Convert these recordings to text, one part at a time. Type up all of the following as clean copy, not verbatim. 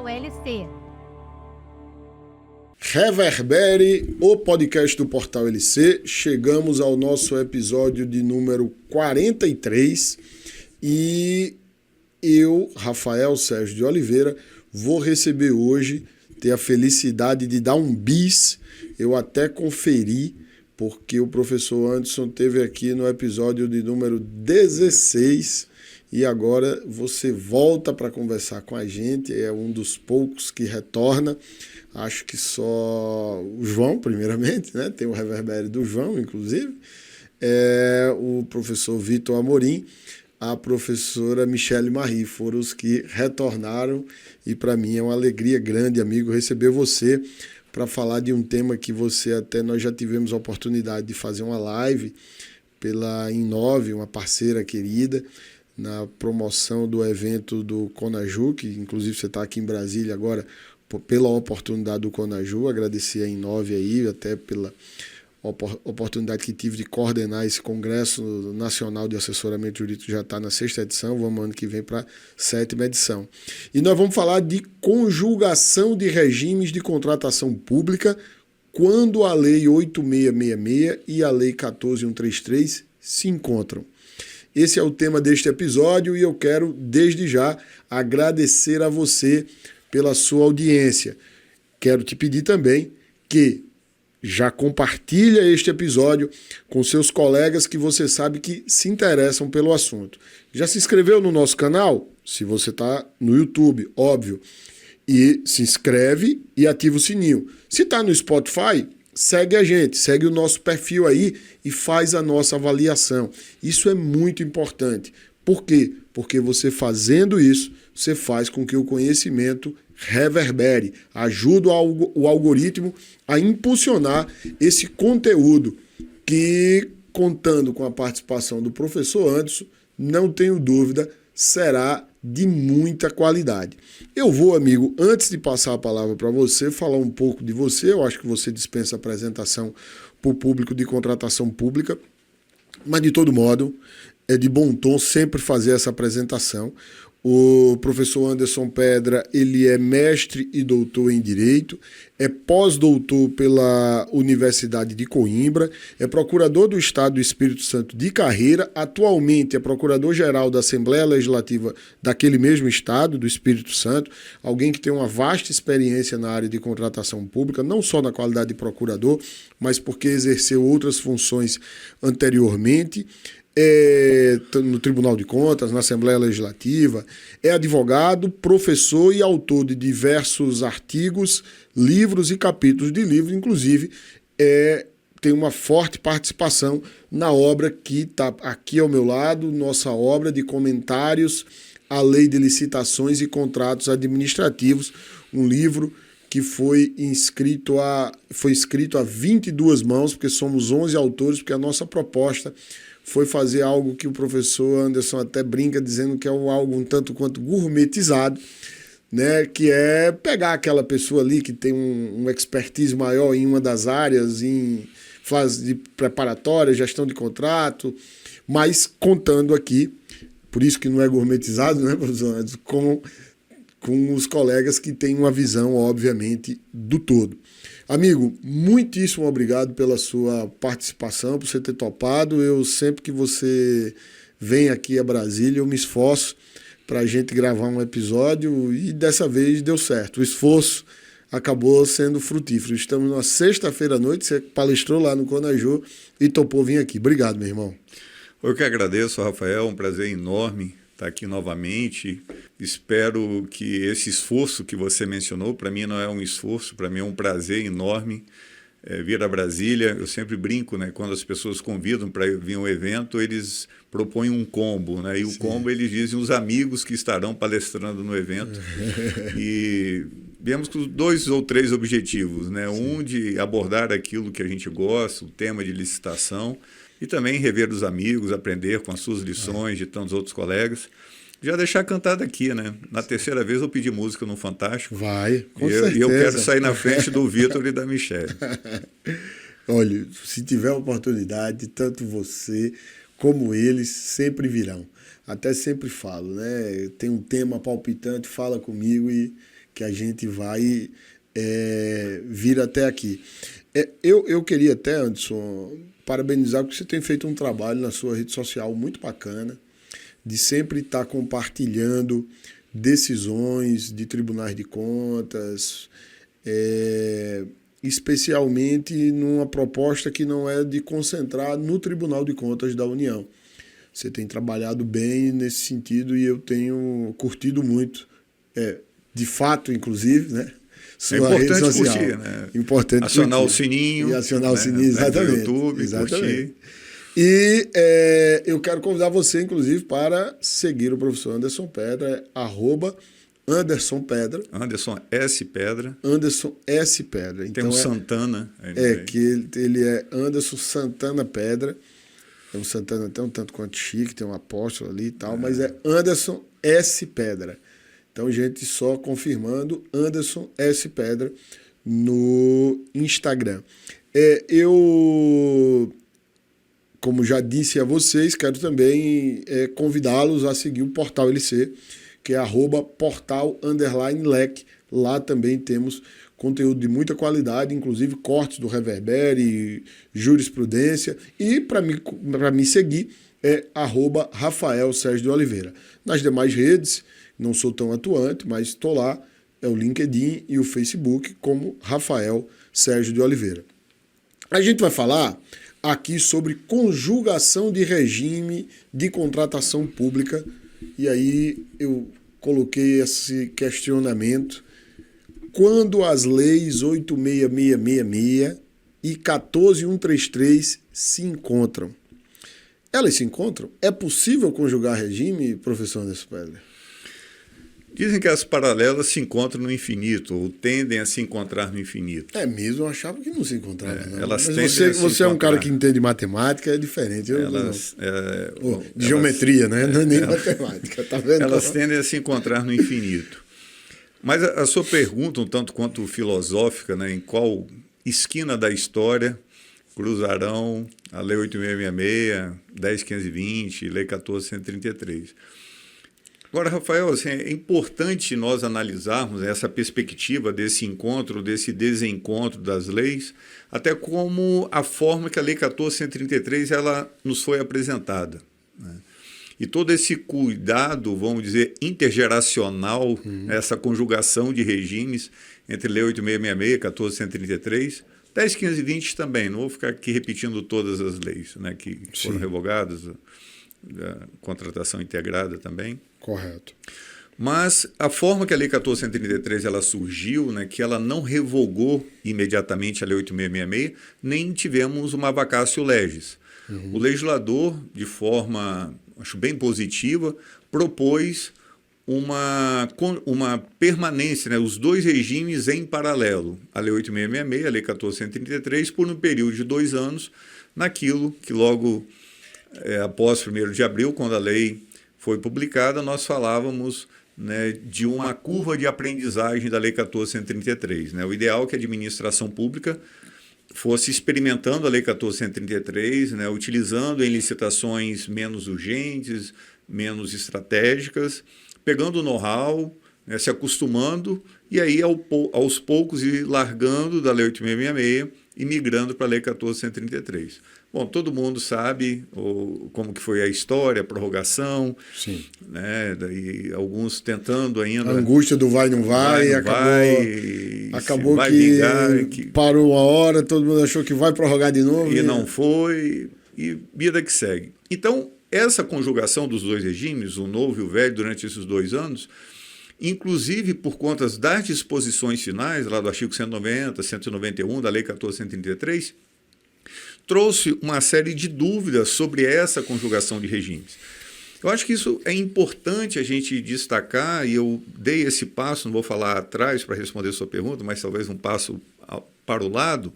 Portal LC. Reverbere, o podcast do Portal LC. Chegamos ao nosso episódio de número 43 e eu, Rafael Sérgio de Oliveira, vou receber hoje, ter a felicidade de dar um bis. Eu até conferi, porque o professor Anderson esteve aqui no episódio de número 16 e agora você volta para conversar com a gente, é um dos poucos que retorna. Acho que só o João, primeiramente, né? Tem o reverbério do João, inclusive, o professor Vitor Amorim, a professora Michele Marie, foram os que retornaram e para mim é uma alegria grande, amigo, receber você para falar de um tema que nós já tivemos a oportunidade de fazer uma live pela Inove, uma parceira querida, na promoção do evento do Conaju, que inclusive você está aqui em Brasília agora, pela oportunidade do Conaju, agradecer a Inove aí, até pela oportunidade que tive de coordenar esse Congresso Nacional de Assessoramento Jurídico, já está na 6ª edição, vamos ano que vem para a 7ª edição. E nós vamos falar de conjugação de regimes de contratação pública quando a Lei 8666 e a Lei 14133 se encontram. Esse é o tema deste episódio e eu quero, desde já, agradecer a você pela sua audiência. Quero te pedir também que já compartilha este episódio com seus colegas que você sabe que se interessam pelo assunto. Já se inscreveu no nosso canal? Se você está no YouTube, óbvio. E se inscreve e ativa o sininho. Se está no Spotify, segue a gente, segue o nosso perfil aí e faz a nossa avaliação. Isso é muito importante. Por quê? Porque você fazendo isso, você faz com que o conhecimento reverbere, ajuda o algoritmo a impulsionar esse conteúdo que, contando com a participação do professor Anderson, não tenho dúvida, será de muita qualidade. Eu vou, amigo, antes de passar a palavra para você, falar um pouco de você. Eu acho que você dispensa apresentação para o público de contratação pública, mas de todo modo, é de bom tom sempre fazer essa apresentação. O professor Anderson Pedra, ele é mestre e doutor em Direito, é pós-doutor pela Universidade de Coimbra, é procurador do Estado do Espírito Santo de carreira, atualmente é procurador-geral da Assembleia Legislativa daquele mesmo Estado, do Espírito Santo, alguém que tem uma vasta experiência na área de contratação pública, não só na qualidade de procurador, mas porque exerceu outras funções anteriormente, no Tribunal de Contas, na Assembleia Legislativa, é advogado, professor e autor de diversos artigos, livros e capítulos de livros, inclusive tem uma forte participação na obra que está aqui ao meu lado, nossa obra de comentários à Lei de Licitações e Contratos Administrativos, um livro que foi escrito a 22 mãos, porque somos 11 autores, porque a nossa proposta foi fazer algo que o professor Anderson até brinca dizendo que é algo um tanto quanto gourmetizado, né? Que é pegar aquela pessoa ali que tem um expertise maior em uma das áreas, em fase de preparatória, gestão de contrato, mas contando aqui, por isso que não é gourmetizado, né, professor Anderson, com os colegas que têm uma visão, obviamente, do todo. Amigo, muitíssimo obrigado pela sua participação, por você ter topado. Eu sempre que você vem aqui a Brasília, eu me esforço para a gente gravar um episódio e dessa vez deu certo. O esforço acabou sendo frutífero. Estamos na sexta-feira à noite, você palestrou lá no Conaju e topou vir aqui. Obrigado, meu irmão. Eu que agradeço, Rafael, um prazer enorme estar aqui novamente. Espero que esse esforço que você mencionou, para mim não é um esforço, para mim é um prazer enorme vir a Brasília. Eu sempre brinco, né, quando as pessoas convidam para vir a um evento, eles propõem um combo, né, e o combo eles dizem os amigos que estarão palestrando no evento. E viemos com 2 ou 3 objetivos, né, um de abordar aquilo que a gente gosta, o tema de licitação, e também rever os amigos, aprender com as suas lições de tantos outros colegas. Já deixar cantado aqui, né? Na 3ª vez eu pedi música no Fantástico. Vai, com certeza. E eu quero sair na frente do Vitor e da Michele. Olha, se tiver oportunidade, tanto você como eles sempre virão. Até sempre falo, né? Tem um tema palpitante, fala comigo e que a gente vai vir até aqui. Eu queria até, Anderson, parabenizar porque você tem feito um trabalho na sua rede social muito bacana, de sempre estar compartilhando decisões de tribunais de contas, especialmente numa proposta que não é de concentrar no Tribunal de Contas da União. Você tem trabalhado bem nesse sentido e eu tenho curtido muito, de fato, inclusive, né? É importante curtir, né? Importante acionar curtir. O sininho. E acionar o sininho, exatamente. No YouTube, exatamente. curtir. E eu quero convidar você, inclusive, para seguir o professor Anderson Pedra, @Anderson Pedra. Anderson S. Pedra. Anderson S. Pedra. Tem então, Santana. Que ele é Anderson Santana Pedra. É um Santana até um tanto quanto chique, tem um apóstolo ali e tal, mas é Anderson S. Pedra. Então, gente, só confirmando, Anderson S. Pedra no Instagram. Eu, como já disse a vocês, quero também convidá-los a seguir o Portal LC, que é @portal_lec. Lá também temos conteúdo de muita qualidade, inclusive cortes do Reverbere, jurisprudência. E para me seguir é @Rafael Sérgio de Oliveira. Nas demais redes, não sou tão atuante, mas estou lá, é o LinkedIn e o Facebook como Rafael Sérgio de Oliveira. A gente vai falar aqui sobre conjugação de regime de contratação pública, e aí eu coloquei esse questionamento. Quando as leis 86666 e 14133 se encontram? Elas se encontram? É possível conjugar regime, professor Anderson Pedra? Dizem que as paralelas se encontram no infinito, ou tendem a se encontrar no infinito. É mesmo, eu achava que não se encontrava. Não. Elas mas você é um cara que entende matemática, é diferente. De geometria, né? Não é nem matemática, tá vendo? Elas tendem a se encontrar no infinito. Mas a sua pergunta, um tanto quanto filosófica, né, em qual esquina da história cruzarão a Lei 8666, 10520, Lei 14133? Agora, Rafael, assim, é importante nós analisarmos essa perspectiva desse encontro, desse desencontro das leis, até como a forma que a Lei 14133 ela nos foi apresentada, né? E todo esse cuidado, vamos dizer, intergeracional, essa conjugação de regimes entre Lei 8666, 14133, 10520 também, não vou ficar aqui repetindo todas as leis, né, que foram revogadas, a contratação integrada também. Correto. Mas a forma que a Lei 14133 ela surgiu, né, que ela não revogou imediatamente a Lei 8666, nem tivemos uma vacatio legis. O legislador, de forma, acho bem positiva, propôs uma permanência, né, os dois regimes em paralelo, a Lei 8666, a Lei 14133, por um período de 2 anos, naquilo que logo após 1º de abril, quando a lei foi publicada, nós falávamos, né, de uma curva de aprendizagem da Lei 14133. Né? O ideal é que a administração pública fosse experimentando a Lei 14133, né, utilizando em licitações menos urgentes, menos estratégicas, pegando o know-how, né, se acostumando, e aí aos poucos ir largando da Lei 8666 e migrando para a Lei 14133. Bom, todo mundo sabe como que foi a história, a prorrogação. Sim. Né, daí alguns tentando ainda... A angústia do vai, não vai, acabou que parou uma hora, todo mundo achou que vai prorrogar de novo. E não foi, e vida que segue. Então, essa conjugação dos dois regimes, o novo e o velho, durante esses 2 anos, inclusive por conta das disposições finais, lá do artigo 190, 191 da Lei 14133, trouxe uma série de dúvidas sobre essa conjugação de regimes. Eu acho que isso é importante a gente destacar, e eu dei esse passo, não vou falar atrás para responder a sua pergunta, mas talvez um passo para o lado,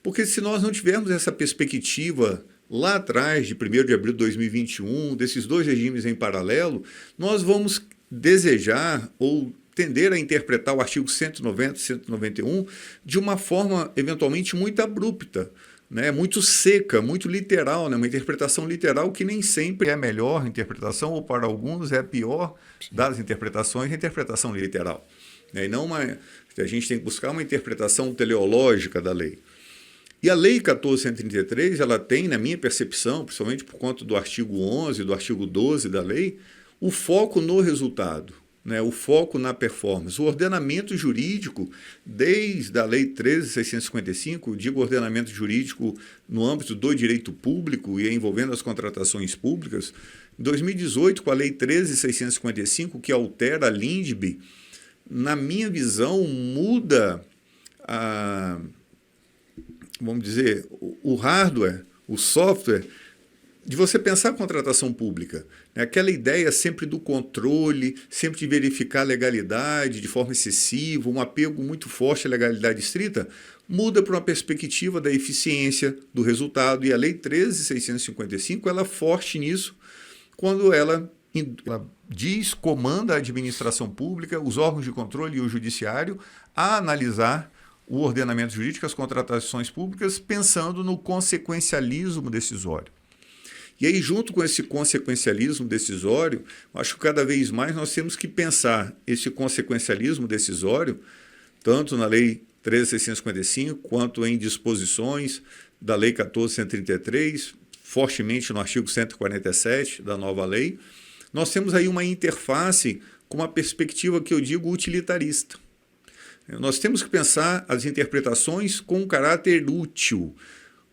porque se nós não tivermos essa perspectiva lá atrás, de 1º de abril de 2021, desses dois regimes em paralelo, nós vamos desejar ou tender a interpretar o artigo 190 e 191 de uma forma, eventualmente, muito abrupta, né, muito seca, muito literal, né, uma interpretação literal que nem sempre é a melhor interpretação, ou para alguns é a pior das interpretações, a interpretação literal. né? E não a gente tem que buscar uma interpretação teleológica da lei. E a Lei 14.133, ela tem, na minha percepção, principalmente por conta do artigo 11, do artigo 12 da lei, o foco no resultado, né? O foco na performance. O ordenamento jurídico, desde a Lei 13.655, digo ordenamento jurídico no âmbito do direito público e envolvendo as contratações públicas, em 2018, com a Lei 13.655, que altera a LINDB, na minha visão, muda vamos dizer, o hardware, o software, de você pensar a contratação pública. Né? Aquela ideia sempre do controle, sempre de verificar a legalidade de forma excessiva, um apego muito forte à legalidade estrita, muda para uma perspectiva da eficiência, do resultado. E a Lei 13.655, ela é forte nisso, quando ela comanda a administração pública, os órgãos de controle e o judiciário a analisar o ordenamento jurídico, as contratações públicas, pensando no consequencialismo decisório. E aí, junto com esse consequencialismo decisório, acho que cada vez mais nós temos que pensar esse consequencialismo decisório, tanto na Lei 13.655, quanto em disposições da Lei 14.133, fortemente no artigo 147 da nova lei. Nós temos aí uma interface com uma perspectiva que eu digo utilitarista. Nós temos que pensar as interpretações com um caráter útil,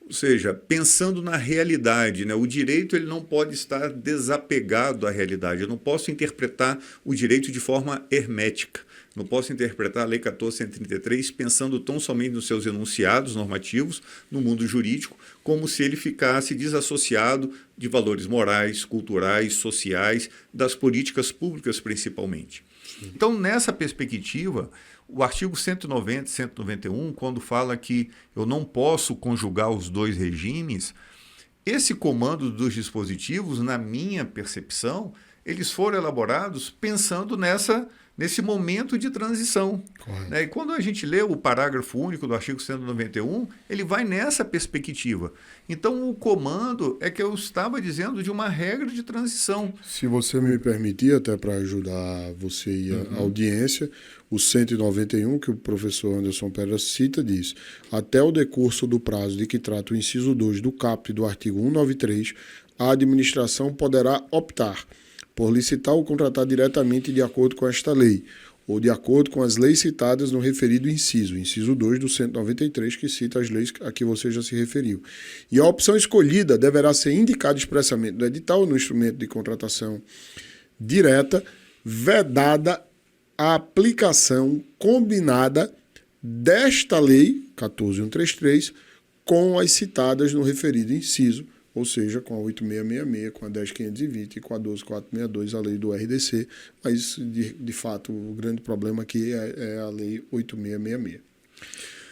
ou seja, pensando na realidade, né? O direito ele não pode estar desapegado à realidade. Eu não posso interpretar o direito de forma hermética. Não posso interpretar a Lei 14.133 pensando tão somente nos seus enunciados normativos no mundo jurídico, como se ele ficasse desassociado de valores morais, culturais, sociais, das políticas públicas principalmente. Então, nessa perspectiva, o artigo 190 e 191, quando fala que eu não posso conjugar os dois regimes, esse comando dos dispositivos, na minha percepção, eles foram elaborados pensando nesse momento de transição. Né? E quando a gente lê o parágrafo único do artigo 191, ele vai nessa perspectiva. Então, o comando é que eu estava dizendo de uma regra de transição. Se você me permitir, até para ajudar você e a audiência, o 191, que o professor Anderson Pedra cita, diz: até o decurso do prazo de que trata o inciso 2 do caput do artigo 193, a administração poderá optar por licitar ou contratar diretamente de acordo com esta lei, ou de acordo com as leis citadas no referido inciso 2 do 193, que cita as leis a que você já se referiu. E a opção escolhida deverá ser indicada expressamente no edital ou no instrumento de contratação direta, vedada a aplicação combinada desta lei, 14.133, com as citadas no referido inciso, ou seja, com a 8.666, com a 10.520 e com a 12.462, a lei do RDC, mas, de fato, o grande problema aqui é a lei 8.666.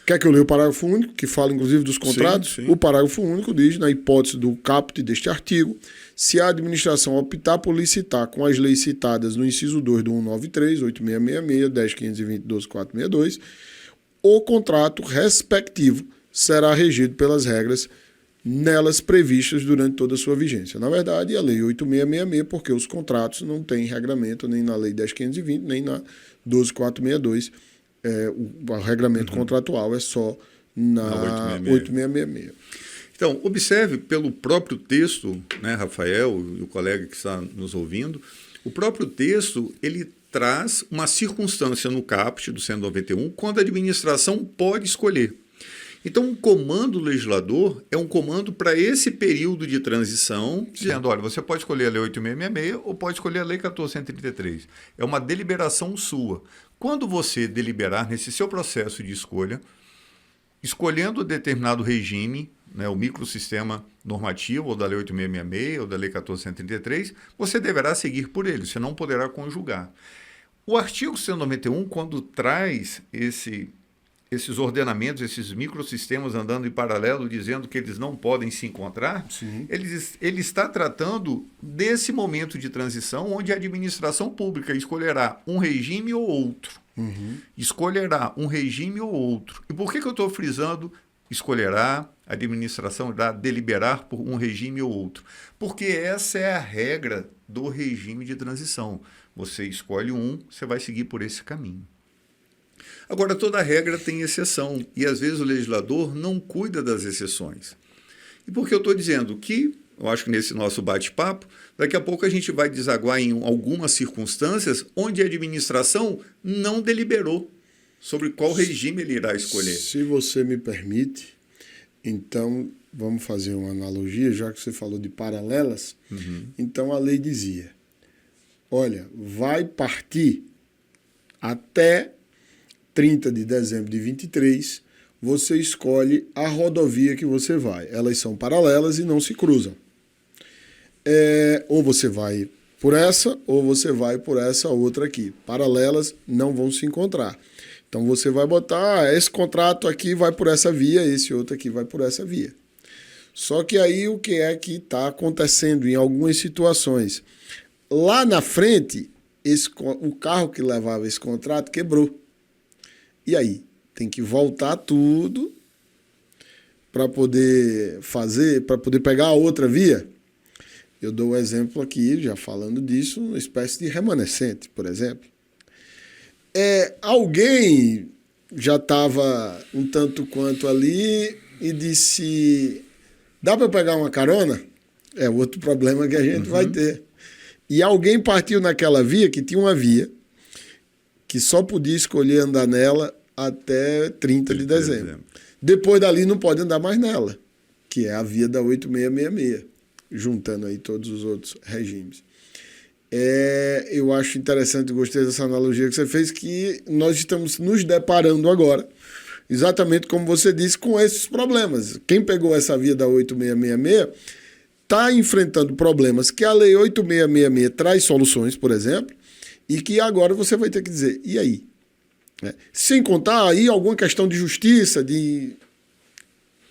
Quer que eu leia o parágrafo único, que fala, inclusive, dos contratos? Sim. O parágrafo único diz, na hipótese do caput deste artigo, se a administração optar por licitar com as leis citadas no inciso 2 do 193, 8.666, 10.520 e 12.462, o contrato respectivo será regido pelas regras nelas previstas durante toda a sua vigência. Na verdade, a Lei 8.666, porque os contratos não têm regramento nem na Lei 10.520, nem na 12.462. O regramento contratual é só na 8.666. Então, observe pelo próprio texto, né, Rafael e o colega que está nos ouvindo, o próprio texto ele traz uma circunstância no caput do 191 quando a administração pode escolher. Então, o comando legislador é um comando para esse período de transição, dizendo, olha, você pode escolher a Lei 8.666 ou pode escolher a Lei 14.133. É uma deliberação sua. Quando você deliberar nesse seu processo de escolha, escolhendo determinado regime, né, o microsistema normativo, ou da Lei 8.666, ou da Lei 14.133, você deverá seguir por ele, você não poderá conjugar. O artigo 191, quando traz esses ordenamentos, esses microsistemas andando em paralelo, dizendo que eles não podem se encontrar, ele está tratando desse momento de transição onde a administração pública escolherá um regime ou outro. Escolherá um regime ou outro. E por que eu estou frisando escolherá, a administração irá deliberar por um regime ou outro? Porque essa é a regra do regime de transição. Você escolhe um, você vai seguir por esse caminho. Agora, toda regra tem exceção, e às vezes o legislador não cuida das exceções. E por que eu estou dizendo que, eu acho que nesse nosso bate-papo, daqui a pouco a gente vai desaguar em algumas circunstâncias onde a administração não deliberou sobre qual regime ele irá escolher. Se você me permite, então vamos fazer uma analogia, já que você falou de paralelas. Então a lei dizia, olha, vai partir até 30 de dezembro de 23, você escolhe a rodovia que você vai. Elas são paralelas e não se cruzam. Ou você vai por essa, ou você vai por essa outra aqui. Paralelas não vão se encontrar. Então você vai botar, esse contrato aqui vai por essa via, esse outro aqui vai por essa via. Só que aí o que é que está acontecendo em algumas situações? Lá na frente, o carro que levava esse contrato quebrou. E aí? Tem que voltar tudo para poder fazer, para poder pegar a outra via. Eu dou um exemplo aqui, já falando disso, uma espécie de remanescente, por exemplo. Alguém já estava um tanto quanto ali e disse, dá para pegar uma carona? É outro problema que a gente vai ter. E alguém partiu naquela via, que tinha uma via, que só podia escolher andar nela até 30 de dezembro. Depois dali não pode andar mais nela, que é a via da 8666, juntando aí todos os outros regimes. Eu acho interessante, gostei dessa analogia que você fez, que nós estamos nos deparando agora, exatamente como você disse, com esses problemas. Quem pegou essa via da 8666 está enfrentando problemas que a Lei 8666 traz soluções, por exemplo, e que agora você vai ter que dizer, e aí? Sem contar aí alguma questão de justiça,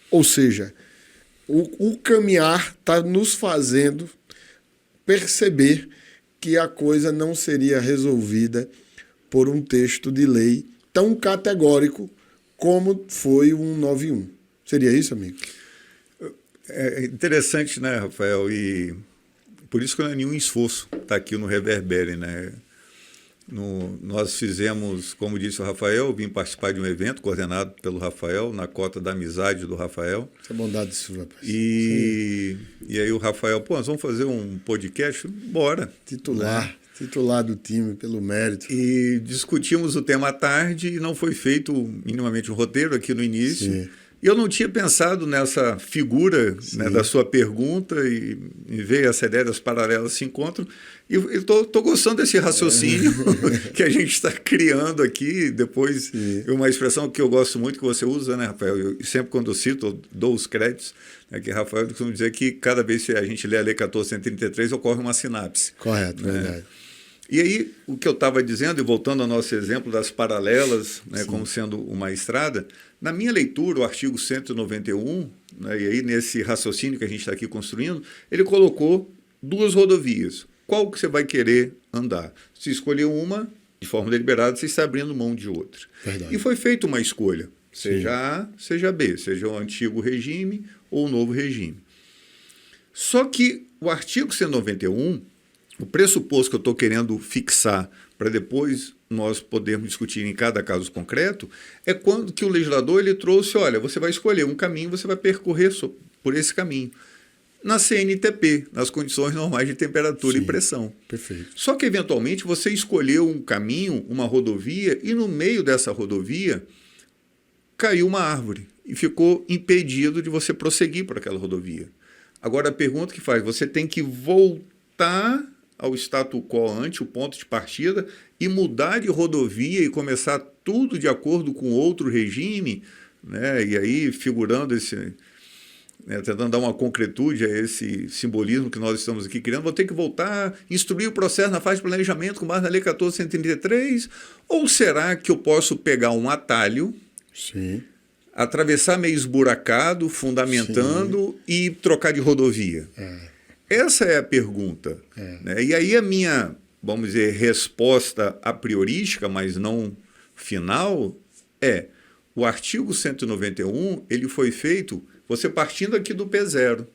ou seja, o caminhar está nos fazendo perceber que a coisa não seria resolvida por um texto de lei tão categórico como foi o 191. Seria isso, amigo? É interessante, né, Rafael? E por isso que não é nenhum esforço estar aqui no Reverbere, né? Nós fizemos, como disse o Rafael, vim participar de um evento coordenado pelo Rafael, na cota da amizade do Rafael. Essa bondade sua, rapaz. E aí o Rafael, nós vamos fazer um podcast? Bora. Titular do time, pelo mérito. E discutimos o tema à tarde e não foi feito minimamente um roteiro aqui no início. Sim. E eu não tinha pensado nessa figura, né, da sua pergunta e veio essa ideia das paralelas se encontram. E eu estou gostando desse raciocínio que a gente está criando aqui. Depois, uma expressão que eu gosto muito que você usa, né, Rafael? E sempre quando eu cito, eu dou os créditos, né, que Rafael costuma dizer que cada vez que a gente lê a Lei 1433 ocorre uma sinapse. Correto, né? Verdade. E aí, o que eu estava dizendo, e voltando ao nosso exemplo das paralelas, né, como sendo uma estrada, na minha leitura, o artigo 191, né, e aí nesse raciocínio que a gente está aqui construindo, ele colocou duas rodovias. Qual que você vai querer andar? Se escolher uma, de forma deliberada, você está abrindo mão de outra. Verdade. E foi feita uma escolha, seja A, seja B, seja o antigo regime ou o novo regime. Só que o artigo 191, o pressuposto que eu estou querendo fixar para depois nós podermos discutir em cada caso concreto é quando que o legislador ele trouxe, olha, você vai escolher um caminho, você vai percorrer por esse caminho. Na CNTP, nas condições normais de temperatura e pressão. Perfeito. Só que, eventualmente, você escolheu um caminho, uma rodovia, e no meio dessa rodovia caiu uma árvore e ficou impedido de você prosseguir por aquela rodovia. Agora, a pergunta que faz, você tem que voltar ao status quo ante, o ponto de partida, e mudar de rodovia e começar tudo de acordo com outro regime, né? E aí figurando esse, né, tentando dar uma concretude a esse simbolismo que nós estamos aqui criando, vou ter que voltar, instruir o processo na fase de planejamento com base na Lei 1433, ou será que eu posso pegar um atalho, atravessar meio esburacado, fundamentando e trocar de rodovia? Essa é a pergunta. Né? E aí a minha, vamos dizer, resposta a priorística, mas não final, é o artigo 191, ele foi feito, você partindo aqui do P0,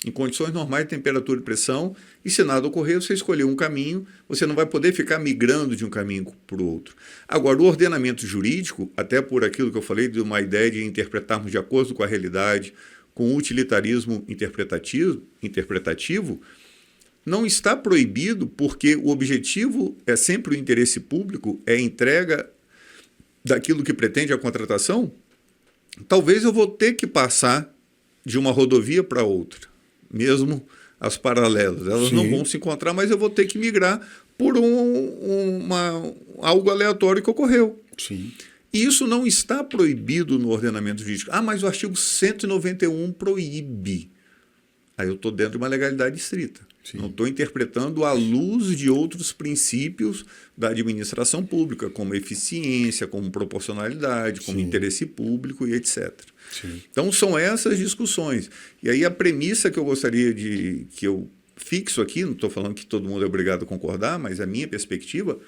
em condições normais de temperatura e pressão, e se nada ocorrer, você escolheu um caminho, você não vai poder ficar migrando de um caminho para o outro. Agora, o ordenamento jurídico, até por aquilo que eu falei, de uma ideia de interpretarmos de acordo com a realidade, com utilitarismo interpretativo, não está proibido, porque o objetivo é sempre o interesse público, é a entrega daquilo que pretende a contratação. Talvez eu vou ter que passar de uma rodovia para outra, mesmo as paralelas. Elas não vão se encontrar, mas eu vou ter que migrar por algo aleatório que ocorreu. Sim. E isso não está proibido no ordenamento jurídico. Ah, mas o artigo 191 proíbe. Aí eu estou dentro de uma legalidade estrita. Sim. Não estou interpretando à luz de outros princípios da administração pública, como eficiência, como proporcionalidade, como interesse público e etc. Sim. Então, são essas discussões. E aí a premissa que eu gostaria que eu fixo aqui, não estou falando que todo mundo é obrigado a concordar, mas a minha perspectiva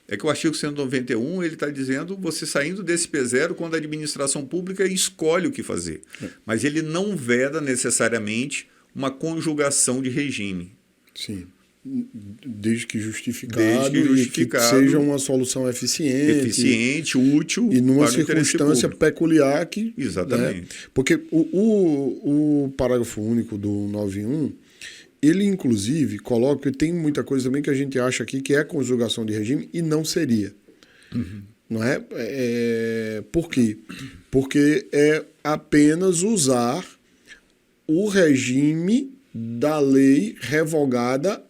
é que o artigo 191 ele está dizendo você saindo desse P0 quando a administração pública escolhe o que fazer. Mas ele não veda necessariamente uma conjugação de regime. Sim. Desde que justificado e que seja uma solução eficiente, útil e numa circunstância peculiar que... Exatamente. Né? Porque o parágrafo único do 91, ele inclusive coloca, tem muita coisa também que a gente acha aqui que é conjugação de regime e não seria. Não é? Por quê? Porque é apenas usar o regime da lei revogada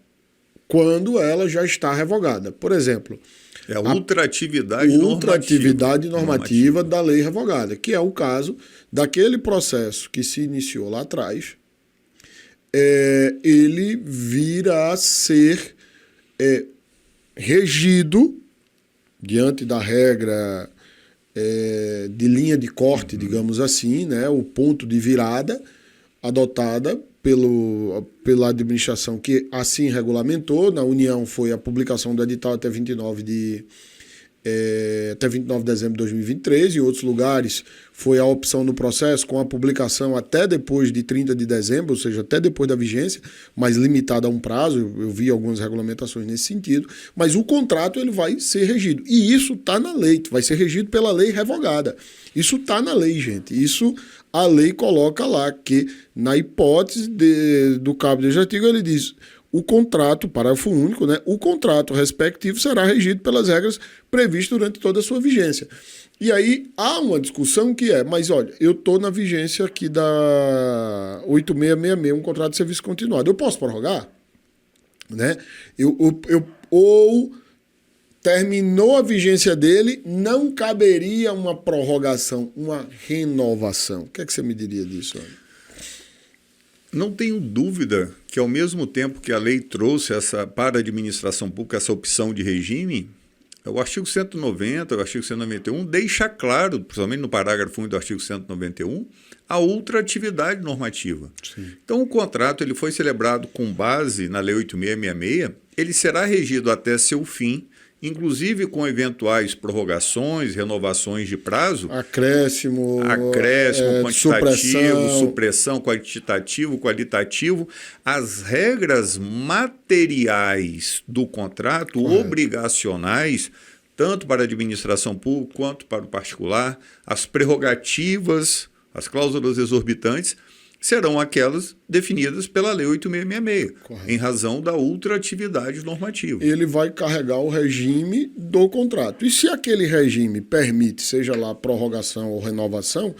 quando ela já está revogada. Por exemplo, a ultratividade normativa da lei revogada, que é o caso daquele processo que se iniciou lá atrás, ele vira a ser regido diante da regra de linha de corte, digamos assim, né, o ponto de virada adotada pela administração que assim regulamentou. Na União foi a publicação do edital até 29 de dezembro de 2023. Em outros lugares foi a opção no processo com a publicação até depois de 30 de dezembro, ou seja, até depois da vigência, mas limitada a um prazo. Eu vi algumas regulamentações nesse sentido, mas o contrato ele vai ser regido. E isso está na lei, vai ser regido pela lei revogada. Isso está na lei, gente. Isso a lei coloca lá que, na hipótese do cabo deste artigo, ele diz: o contrato, parágrafo único, né, o contrato respectivo será regido pelas regras previstas durante toda a sua vigência. E aí há uma discussão que mas olha, eu estou na vigência aqui da 8666, um contrato de serviço continuado. Eu posso prorrogar? Né? Ou terminou a vigência dele, não caberia uma prorrogação, uma renovação. O que é que você me diria disso, Ana? Não tenho dúvida que, ao mesmo tempo que a lei trouxe para a administração pública essa opção de regime, o artigo 190, o artigo 191, deixa claro, principalmente no parágrafo 1 do artigo 191, a ultratividade normativa. Sim. Então, o contrato ele foi celebrado com base na Lei 8666, ele será regido até seu fim, inclusive com eventuais prorrogações, renovações de prazo. Acréscimo quantitativo, supressão, quantitativo, qualitativo. As regras materiais do contrato, obrigacionais, tanto para a administração pública quanto para o particular, as prerrogativas, as cláusulas exorbitantes, serão aquelas definidas pela Lei 8666, em razão da ultratividade normativa. Ele vai carregar o regime do contrato. E se aquele regime permite, seja lá prorrogação ou renovação,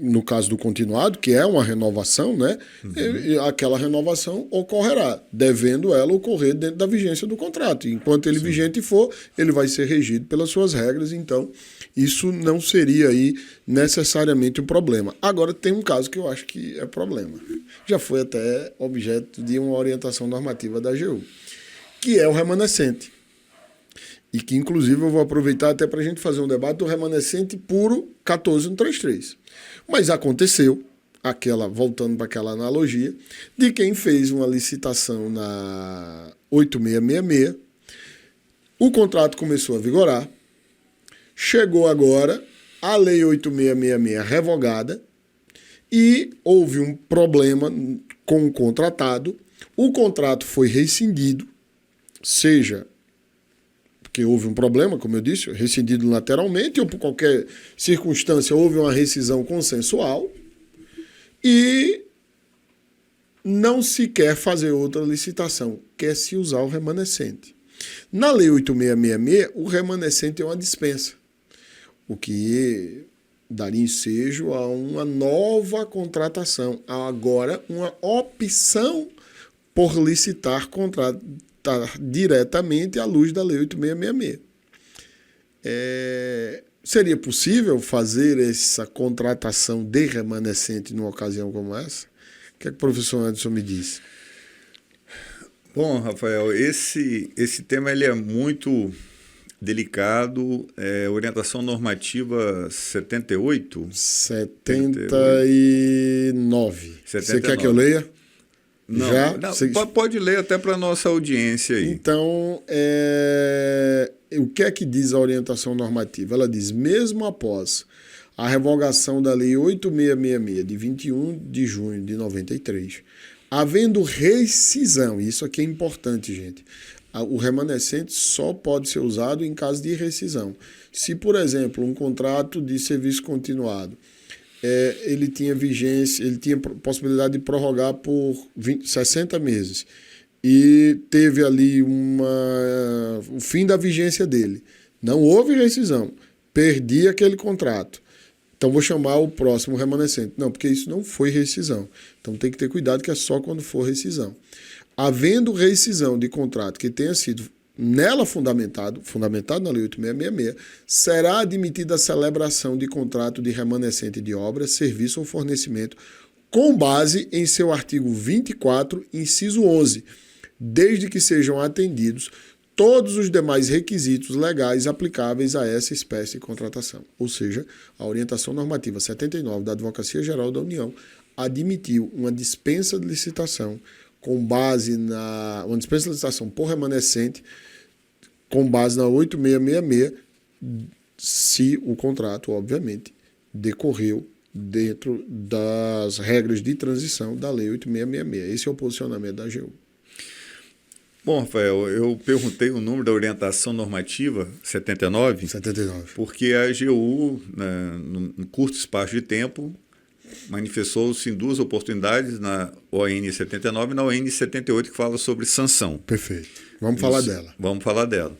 no caso do continuado, que é uma renovação, né? Aquela renovação ocorrerá, devendo ela ocorrer dentro da vigência do contrato. Enquanto ele vigente for, ele vai ser regido pelas suas regras, então isso não seria aí necessariamente um problema. Agora tem um caso que eu acho que é problema. Já foi até objeto de uma orientação normativa da AGU, que é o remanescente. E que, inclusive, eu vou aproveitar até para a gente fazer um debate do remanescente puro 14133. Mas aconteceu, voltando para aquela analogia, de quem fez uma licitação na 8666, o contrato começou a vigorar, chegou agora a Lei 8666 revogada e houve um problema com o contratado, o contrato foi rescindido, seja porque houve um problema, como eu disse, rescindido lateralmente, ou por qualquer circunstância houve uma rescisão consensual, e não se quer fazer outra licitação, quer-se usar o remanescente. Na Lei 8666, o remanescente é uma dispensa, o que daria ensejo a uma nova contratação, agora uma opção por licitar diretamente à luz da Lei 8666. Seria possível fazer essa contratação de remanescente numa ocasião como essa? O que é que o professor Anderson me disse? Bom, Rafael, esse tema ele é muito delicado. Orientação normativa 78? 79. Você quer que eu leia? Não, já? Pode ler até para a nossa audiência aí. Então, o que é que diz a orientação normativa? Ela diz, mesmo após a revogação da Lei 8666, de 21 de junho de 93, havendo rescisão, isso aqui é importante, gente, o remanescente só pode ser usado em caso de rescisão. Se, por exemplo, um contrato de serviço continuado, ele tinha vigência, ele tinha possibilidade de prorrogar por 60 meses e teve ali o fim da vigência dele. Não houve rescisão, perdi aquele contrato. Então vou chamar o próximo remanescente. Não, porque isso não foi rescisão. Então tem que ter cuidado que é só quando for rescisão. Havendo rescisão de contrato que tenha sido nela fundamentado na Lei 8666, será admitida a celebração de contrato de remanescente de obra, serviço ou fornecimento com base em seu artigo 24, inciso 11, desde que sejam atendidos todos os demais requisitos legais aplicáveis a essa espécie de contratação. Ou seja, a orientação normativa 79 da Advocacia Geral da União admitiu uma dispensa de licitação com base uma dispensa de licitação por remanescente com base na 8666, se o contrato, obviamente, decorreu dentro das regras de transição da Lei 8666. Esse é o posicionamento da AGU. Bom, Rafael, eu perguntei o número da orientação normativa 79, porque a AGU, num curto espaço de tempo, manifestou-se em duas oportunidades, na ON 79 e na ON 78, que fala sobre sanção. Perfeito. Vamos falar dela. Vamos falar dela.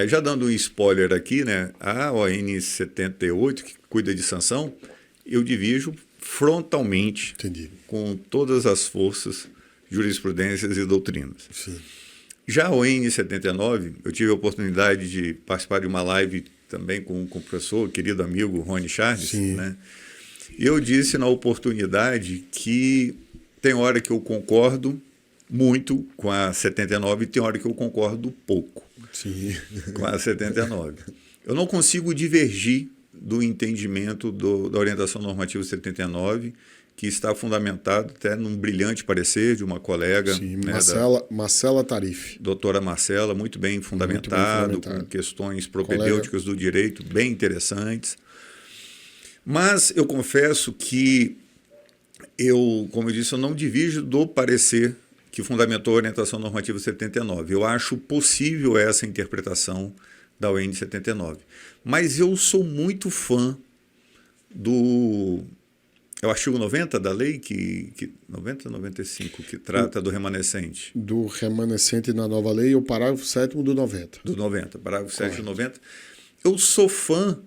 Já dando um spoiler aqui, a ON 78, que cuida de sanção, eu divido frontalmente com todas as forças, jurisprudências e doutrinas. Sim. Já a ON 79, eu tive a oportunidade de participar de uma live também com o professor, querido amigo Rony Charles, e eu disse na oportunidade que tem hora que eu concordo muito com a 79 e tem hora que eu concordo pouco com a 79. Eu não consigo divergir do entendimento da orientação normativa 79, que está fundamentado até num brilhante parecer de uma colega. Sim, Marcela Tarife. Doutora Marcela, muito bem fundamentado, com questões propedêuticas do direito bem interessantes. Mas eu confesso que como eu disse, eu não divido do parecer que fundamentou a orientação normativa 79. Eu acho possível essa interpretação da ON 79. Mas eu sou muito fã do artigo 90 da lei, 90 ou 95, que trata do remanescente. Do remanescente na nova lei, o parágrafo 7º do 90. Do 90, parágrafo 7º do 90. Eu sou fã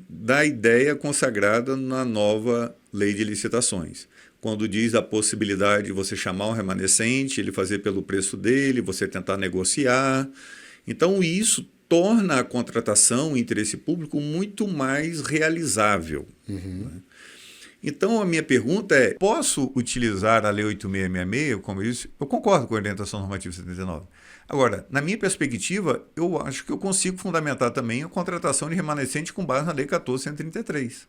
da ideia consagrada na nova lei de licitações, quando diz a possibilidade de você chamar um remanescente, ele fazer pelo preço dele, você tentar negociar. Então, isso torna a contratação, o interesse público, muito mais realizável. Então, a minha pergunta é, posso utilizar a Lei 8666, como eu disse? Eu concordo com a orientação normativa 79. Agora, na minha perspectiva, eu acho que eu consigo fundamentar também a contratação de remanescente com base na Lei 14.133.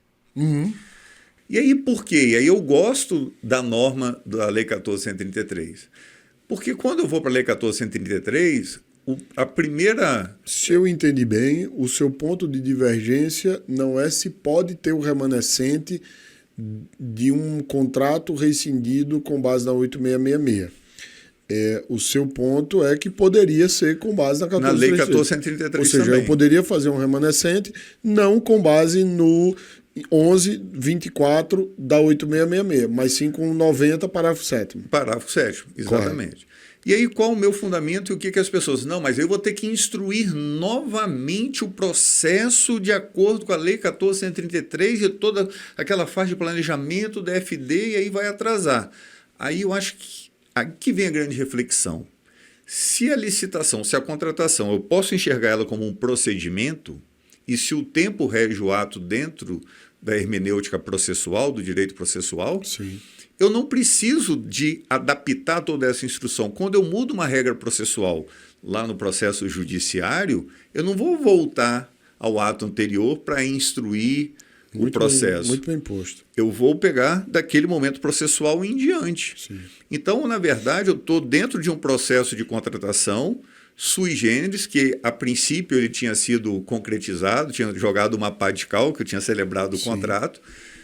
E aí, por quê? E aí eu gosto da norma da Lei 14.133. Porque quando eu vou para a Lei 14.133, a primeira... Se eu entendi bem, o seu ponto de divergência não é se pode ter o remanescente de um contrato rescindido com base na 8666. O seu ponto é que poderia ser com base na 1433. Na lei 1433 Ou seja, também. eu poderia fazer um remanescente não com base no 1124 da 8666, mas sim com 90, parágrafo 7º. Parágrafo 7º, exatamente. Correto. E aí, qual o meu fundamento e o que as pessoas... Não, mas eu vou ter que instruir novamente o processo de acordo com a Lei 1433 e toda aquela fase de planejamento da FD, e aí vai atrasar. Aí eu acho que aqui vem a grande reflexão. Se a licitação, se a contratação, eu posso enxergar ela como um procedimento, e se o tempo rege o ato dentro da hermenêutica processual, do direito processual... Sim. Eu não preciso de adaptar toda essa instrução. Quando eu mudo uma regra processual lá no processo judiciário, eu não vou voltar ao ato anterior para instruir o processo. Muito bem posto. Eu vou pegar daquele momento processual em diante. Sim. Então, na verdade, eu estou dentro de um processo de contratação sui generis, que a princípio ele tinha sido concretizado, tinha jogado uma pá de cal, que eu tinha celebrado o contrato,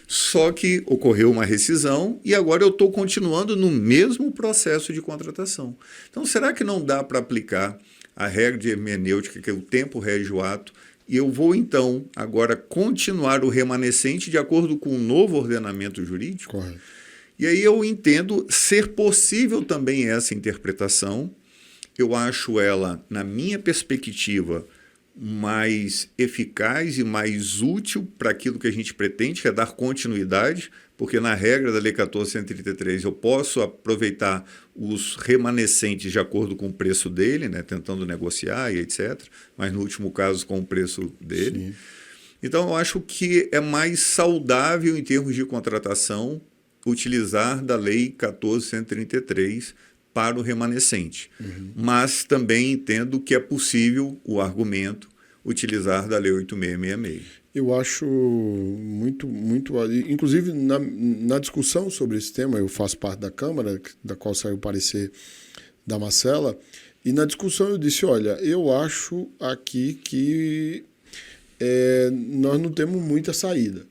só que ocorreu uma rescisão e agora eu estou continuando no mesmo processo de contratação. Então, será que não dá para aplicar a regra de hermenêutica, que é o tempo rege o ato, e eu vou, então, agora continuar o remanescente de acordo com o novo ordenamento jurídico? Correto. E aí eu entendo ser possível também essa interpretação. Eu acho ela, na minha perspectiva, mais eficaz e mais útil para aquilo que a gente pretende, que é dar continuidade, porque na regra da Lei 1433 eu posso aproveitar os remanescentes de acordo com o preço dele, né, tentando negociar e etc., mas no último caso com o preço dele. Sim. Então eu acho que é mais saudável em termos de contratação utilizar da Lei 1433 para o remanescente. Mas também entendo que é possível o argumento utilizar da Lei 8666. Eu acho muito... Inclusive, na discussão sobre esse tema, eu faço parte da Câmara, da qual saiu o parecer da Marcela, e na discussão eu disse, olha, eu acho aqui que nós não temos muita saída.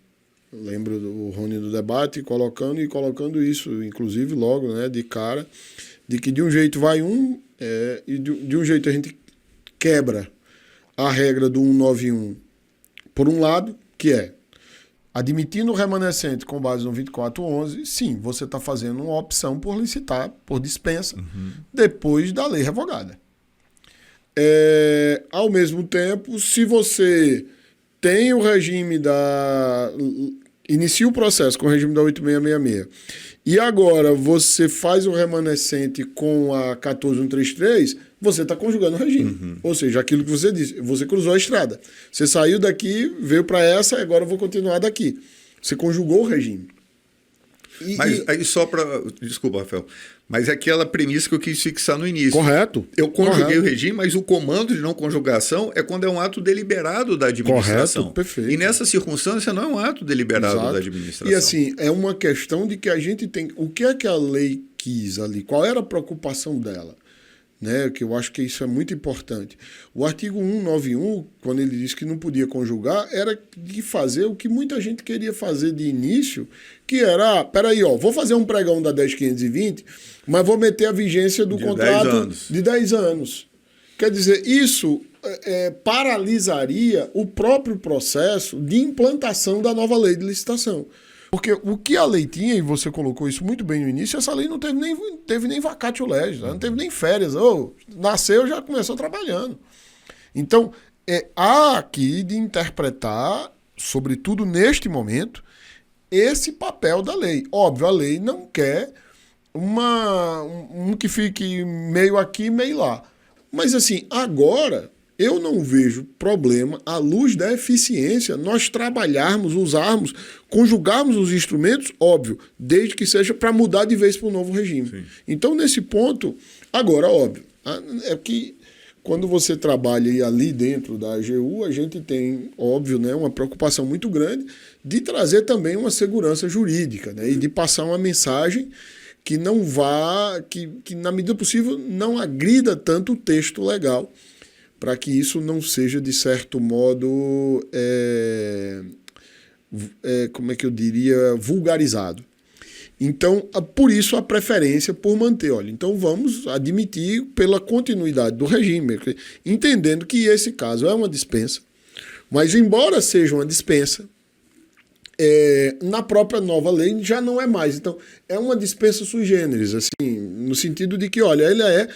Eu lembro do Rony do debate colocando isso, inclusive logo, né, de cara, de que de um jeito vai e de um jeito a gente quebra a regra do 191, por um lado, que é admitindo o remanescente com base no 2411, sim, você está fazendo uma opção por licitar, por dispensa, depois da lei revogada. Ao mesmo tempo, se você tem o regime inicia o processo com o regime da 8666 e agora você faz o remanescente com a 14133, você está conjugando o regime. Ou seja, aquilo que você disse, você cruzou a estrada. Você saiu daqui, veio para essa, agora eu vou continuar daqui. Você conjugou o regime. Mas aí só para... Desculpa, Rafael. Mas é aquela premissa que eu quis fixar no início. Correto. Eu conjuguei o regime, mas o comando de não conjugação é quando é um ato deliberado da administração. Correto, perfeito. E nessa circunstância não é um ato deliberado da administração. E assim, é uma questão de que a gente tem... O que é que a lei quis ali? Qual era a preocupação dela? Né, que eu acho que isso é muito importante. O artigo 191, quando ele disse que não podia conjugar, era de fazer o que muita gente queria fazer de início, que era, peraí, vou fazer um pregão da 10520, mas vou meter a vigência do contrato de 10 anos. Quer dizer, isso paralisaria o próprio processo de implantação da nova lei de licitação. Porque o que a lei tinha, e você colocou isso muito bem no início, essa lei não teve nem vacatio legis, não teve nem férias. Nasceu, já começou trabalhando. Então, há aqui de interpretar, sobretudo neste momento, esse papel da lei. Óbvio, a lei não quer um que fique meio aqui, meio lá. Mas assim, agora... Eu não vejo problema, à luz da eficiência, nós trabalharmos, usarmos, conjugarmos os instrumentos, óbvio, desde que seja para mudar de vez para o novo regime. Sim. Então, nesse ponto, agora, óbvio, é que quando você trabalha ali dentro da AGU, a gente tem, óbvio, né, uma preocupação muito grande de trazer também uma segurança jurídica, né, e de passar uma mensagem que não vá, que na medida possível não agrida tanto o texto legal, para que isso não seja, de certo modo, como é que eu diria, vulgarizado. Então, por isso a preferência por manter. Olha, então vamos admitir pela continuidade do regime, entendendo que esse caso é uma dispensa, mas embora seja uma dispensa, na própria nova lei já não é mais. Então, é uma dispensa sui generis, assim, no sentido de que, olha,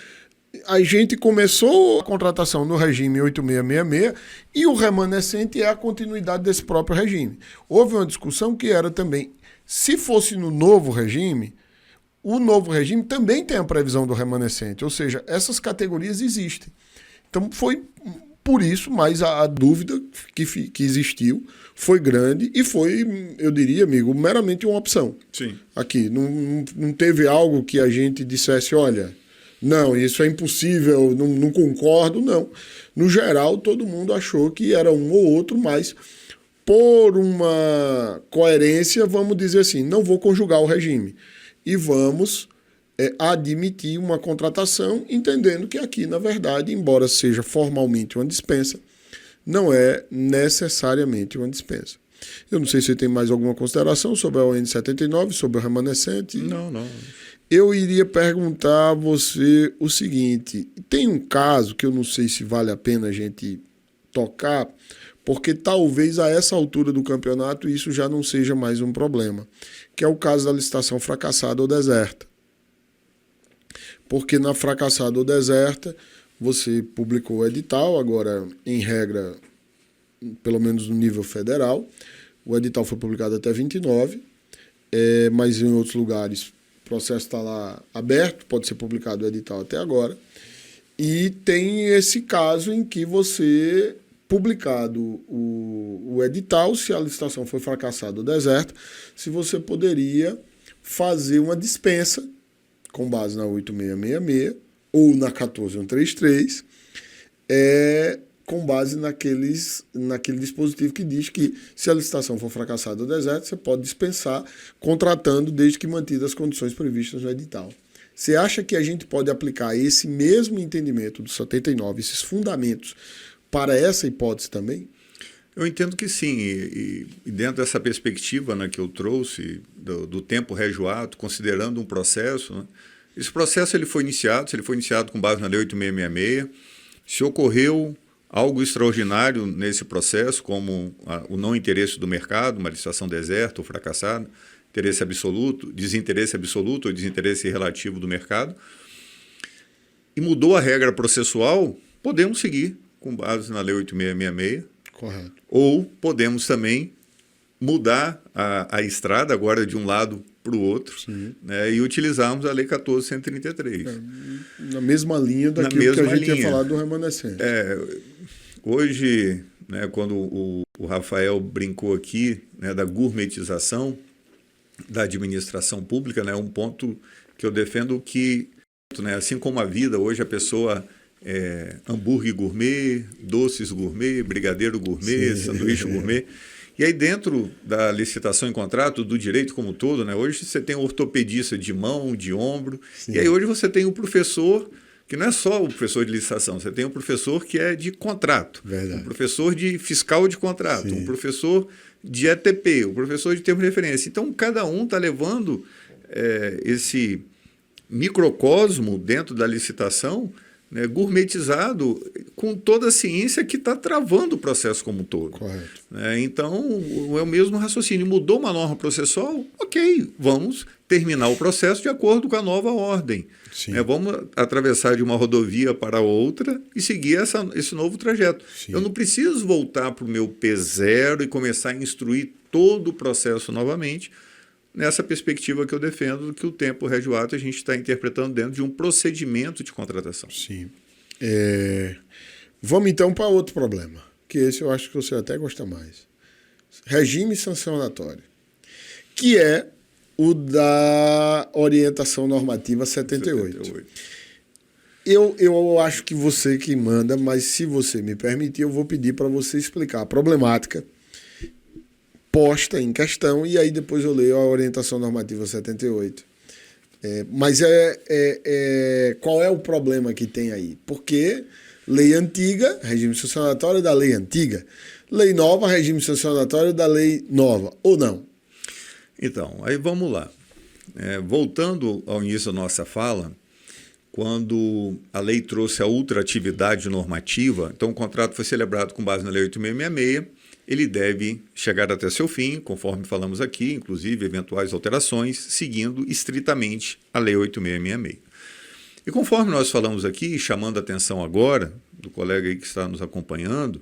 a gente começou a contratação no regime 8666 e o remanescente é a continuidade desse próprio regime. Houve uma discussão que era também, se fosse no novo regime, o novo regime também tem a previsão do remanescente, ou seja, essas categorias existem. Então foi por isso, mas a dúvida que existiu foi grande e foi, eu diria, amigo, meramente uma opção. Sim. Aqui, não teve algo que a gente dissesse, olha, não, isso é impossível, não concordo, não. No geral, todo mundo achou que era um ou outro, mas por uma coerência, vamos dizer assim, não vou conjugar o regime. E vamos admitir uma contratação, entendendo que aqui, na verdade, embora seja formalmente uma dispensa, não é necessariamente uma dispensa. Eu não sei se você tem mais alguma consideração sobre a ON 79, sobre o remanescente. Não. Eu iria perguntar a você o seguinte, tem um caso que eu não sei se vale a pena a gente tocar, porque talvez a essa altura do campeonato isso já não seja mais um problema, que é o caso da licitação fracassada ou deserta. Porque na fracassada ou deserta, você publicou o edital, agora em regra, pelo menos no nível federal, o edital foi publicado até 29, mas em outros lugares o processo está lá aberto, pode ser publicado o edital até agora, e tem esse caso em que você, publicado o edital, se a licitação foi fracassada ou deserta, se você poderia fazer uma dispensa com base na 8666 ou na 14133, com base naquele dispositivo que diz que se a licitação for fracassada ou deserta, você pode dispensar contratando desde que mantidas as condições previstas no edital. Você acha que a gente pode aplicar esse mesmo entendimento do 79, esses fundamentos, para essa hipótese também? Eu entendo que sim, e dentro dessa perspectiva, né, que eu trouxe do tempo regioato, considerando um processo, né, esse processo ele foi iniciado com base na Lei 8666, se ocorreu algo extraordinário nesse processo, como o não interesse do mercado, uma licitação deserta ou fracassada, interesse absoluto, desinteresse absoluto ou desinteresse relativo do mercado, e mudou a regra processual, podemos seguir com base na Lei 8666, correto. Ou podemos também mudar a estrada agora de um lado para o outro, né, e utilizarmos a Lei 14.133. Na mesma linha daquilo que a gente ia falar do remanescente. Hoje, né, quando o Rafael brincou aqui, né, da gourmetização da administração pública, né, um ponto que eu defendo que, né, assim como a vida, hoje a pessoa hambúrguer gourmet, doces gourmet, brigadeiro gourmet, sanduíche gourmet. E aí dentro da licitação em contrato, do direito como um todo, né, hoje você tem o ortopedista de mão, de ombro, e aí hoje você tem o professor, que não é só o professor de licitação, você tem um professor que é de contrato, um professor de fiscal de contrato, um professor de ETP, um professor de termo de referência. Então, cada um está levando esse microcosmo dentro da licitação, né, gourmetizado com toda a ciência que está travando o processo como um todo. Correto. Então, é o mesmo raciocínio. Mudou uma norma processual? Ok, vamos terminar o processo de acordo com a nova ordem. Vamos atravessar de uma rodovia para outra e seguir esse novo trajeto. Sim. Eu não preciso voltar para o meu P0 e começar a instruir todo o processo novamente, nessa perspectiva que eu defendo, que o tempo regioato a gente está interpretando dentro de um procedimento de contratação. Sim. Vamos então para outro problema, que esse eu acho que você até gosta mais. Regime sancionatório, que é o da orientação normativa 78. Eu acho que você que manda, mas se você me permitir, eu vou pedir para você explicar a problemática posta em questão, e aí depois eu leio a orientação normativa 78. Mas qual é o problema que tem aí? Porque lei antiga, regime sancionatório da lei antiga, lei nova, regime sancionatório da lei nova, ou não? Então, aí vamos lá. Voltando ao início da nossa fala, quando a lei trouxe a ultratividade normativa, então o contrato foi celebrado com base na Lei 8666, ele deve chegar até seu fim, conforme falamos aqui, inclusive eventuais alterações, seguindo estritamente a Lei 8666. E conforme nós falamos aqui, chamando a atenção agora do colega aí que está nos acompanhando,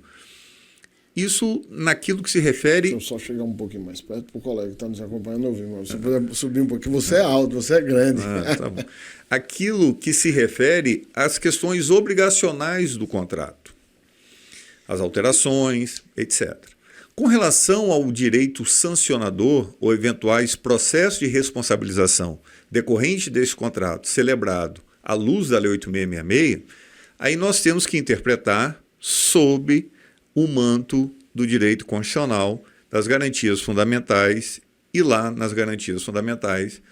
isso naquilo que se refere... Deixa eu só chegar um pouquinho mais perto para o colega que está nos acompanhando ouvir. Mas você puder subir um pouquinho, você é alto, você é grande. Tá bom. Aquilo que se refere às questões obrigacionais do contrato, as alterações, etc. Com relação ao direito sancionador ou eventuais processos de responsabilização decorrente desse contrato celebrado à luz da Lei 8666, aí nós temos que interpretar sob o manto do direito constitucional, das garantias fundamentais, e lá nas garantias fundamentais,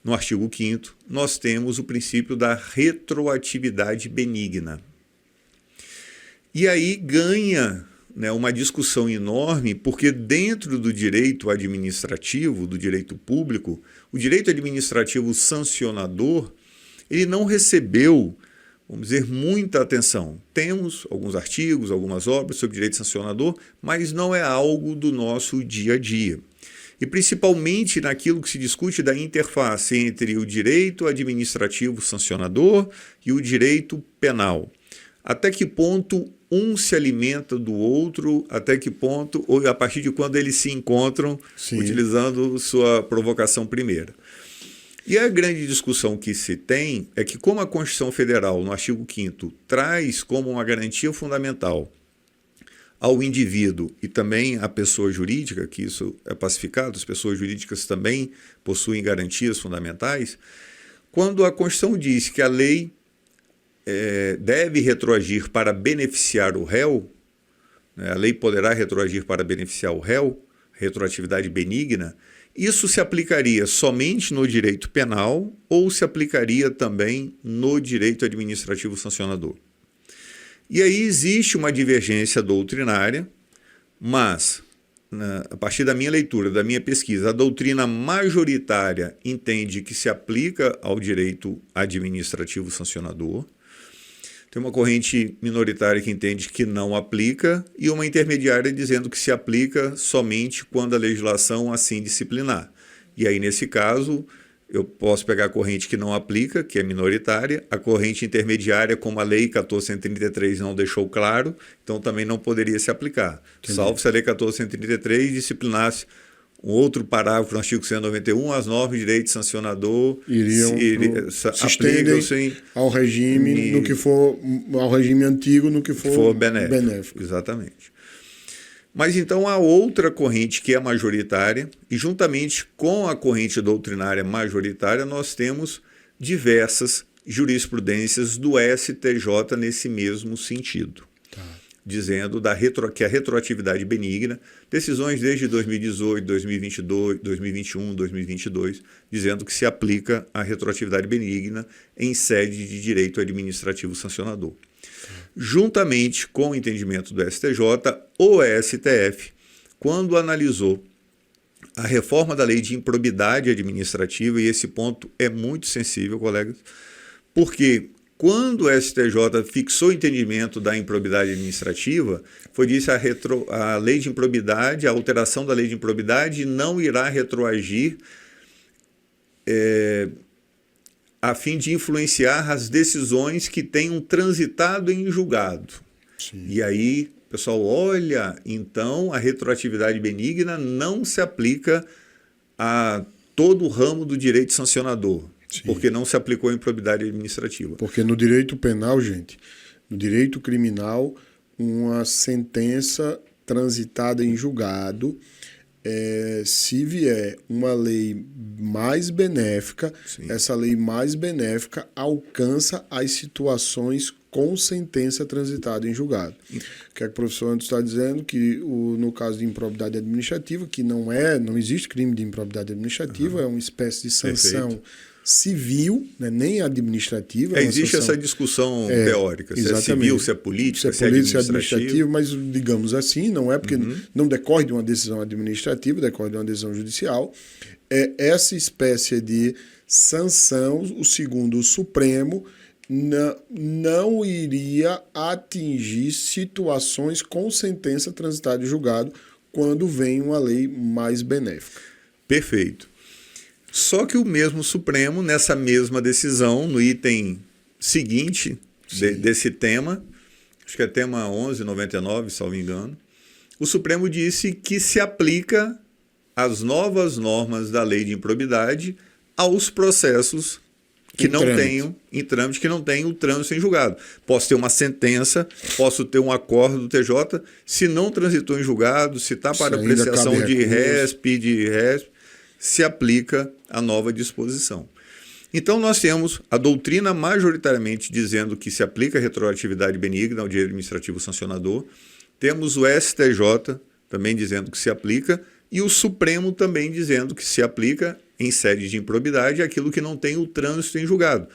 no artigo 5º, nós temos o princípio da retroatividade benigna. E aí ganha, né, uma discussão enorme, porque dentro do direito administrativo, do direito público, o direito administrativo sancionador, ele não recebeu, vamos dizer, muita atenção. Temos alguns artigos, algumas obras sobre direito sancionador, mas não é algo do nosso dia a dia. E principalmente naquilo que se discute da interface entre o direito administrativo sancionador e o direito penal. Até que ponto um se alimenta do outro, até que ponto, ou a partir de quando eles se encontram, sim, utilizando sua provocação primeira. E a grande discussão que se tem é que, como a Constituição Federal, no artigo 5º, traz como uma garantia fundamental ao indivíduo e também à pessoa jurídica, que isso é pacificado, as pessoas jurídicas também possuem garantias fundamentais, quando a Constituição diz que a lei deve retroagir para beneficiar o réu, né, a lei poderá retroagir para beneficiar o réu, retroatividade benigna, isso se aplicaria somente no direito penal ou se aplicaria também no direito administrativo sancionador? E aí existe uma divergência doutrinária, mas, a partir da minha leitura, da minha pesquisa, a doutrina majoritária entende que se aplica ao direito administrativo sancionador. Tem uma corrente minoritária que entende que não aplica e uma intermediária dizendo que se aplica somente quando a legislação assim disciplinar. E aí, nesse caso, eu posso pegar a corrente que não aplica, que é minoritária, a corrente intermediária, como a Lei 1433 não deixou claro, então também não poderia se aplicar. Entendi. Salvo se a Lei 1433 disciplinasse um outro parágrafo no artigo 191, as normas de direito sancionador se estendem ao regime no que for, ao regime antigo no que for benéfico. Exatamente. Mas então há outra corrente que é majoritária e juntamente com a corrente doutrinária majoritária nós temos diversas jurisprudências do STJ nesse mesmo sentido. Dizendo que a retroatividade benigna, decisões desde 2018, 2022, 2021, 2022, dizendo que se aplica a retroatividade benigna em sede de direito administrativo sancionador. Juntamente com o entendimento do STJ, o STF, quando analisou a reforma da lei de improbidade administrativa, e esse ponto é muito sensível, colegas, porque quando o STJ fixou o entendimento da improbidade administrativa, foi disse a lei de improbidade, a alteração da lei de improbidade não irá retroagir a fim de influenciar as decisões que tenham transitado em julgado. Sim. E aí, pessoal, olha, então a retroatividade benigna não se aplica a todo o ramo do direito sancionador. Sim. Porque não se aplicou a improbidade administrativa. Porque no direito penal, gente, no direito criminal, uma sentença transitada em julgado, se vier uma lei mais benéfica, sim, essa lei mais benéfica alcança as situações com sentença transitada em julgado. O que é que o professor Anderson está dizendo? Que no caso de improbidade administrativa, que não existe crime de improbidade administrativa, é uma espécie de sanção. Perfeito. civil, né, nem administrativa. Existe essa discussão teórica, se é civil, se é política, se é administrativo. Mas digamos assim, não é porque não decorre de uma decisão administrativa, decorre de uma decisão judicial. É essa espécie de sanção, o segundo o Supremo, não iria atingir situações com sentença transitada e julgado quando vem uma lei mais benéfica. Perfeito. Só que o mesmo Supremo, nessa mesma decisão, no item seguinte desse tema, acho que é tema 1199, salvo engano, o Supremo disse que se aplica as novas normas da lei de improbidade aos processos que não tenham em trâmite, que não tenham o trânsito em julgado. Posso ter uma sentença, posso ter um acordo do TJ, se não transitou em julgado, se está para apreciação de RESP, se aplica a nova disposição. Então nós temos a doutrina majoritariamente dizendo que se aplica a retroatividade benigna ao direito administrativo sancionador, temos o STJ também dizendo que se aplica, e o Supremo também dizendo que se aplica em sede de improbidade aquilo que não tem o trânsito em julgado.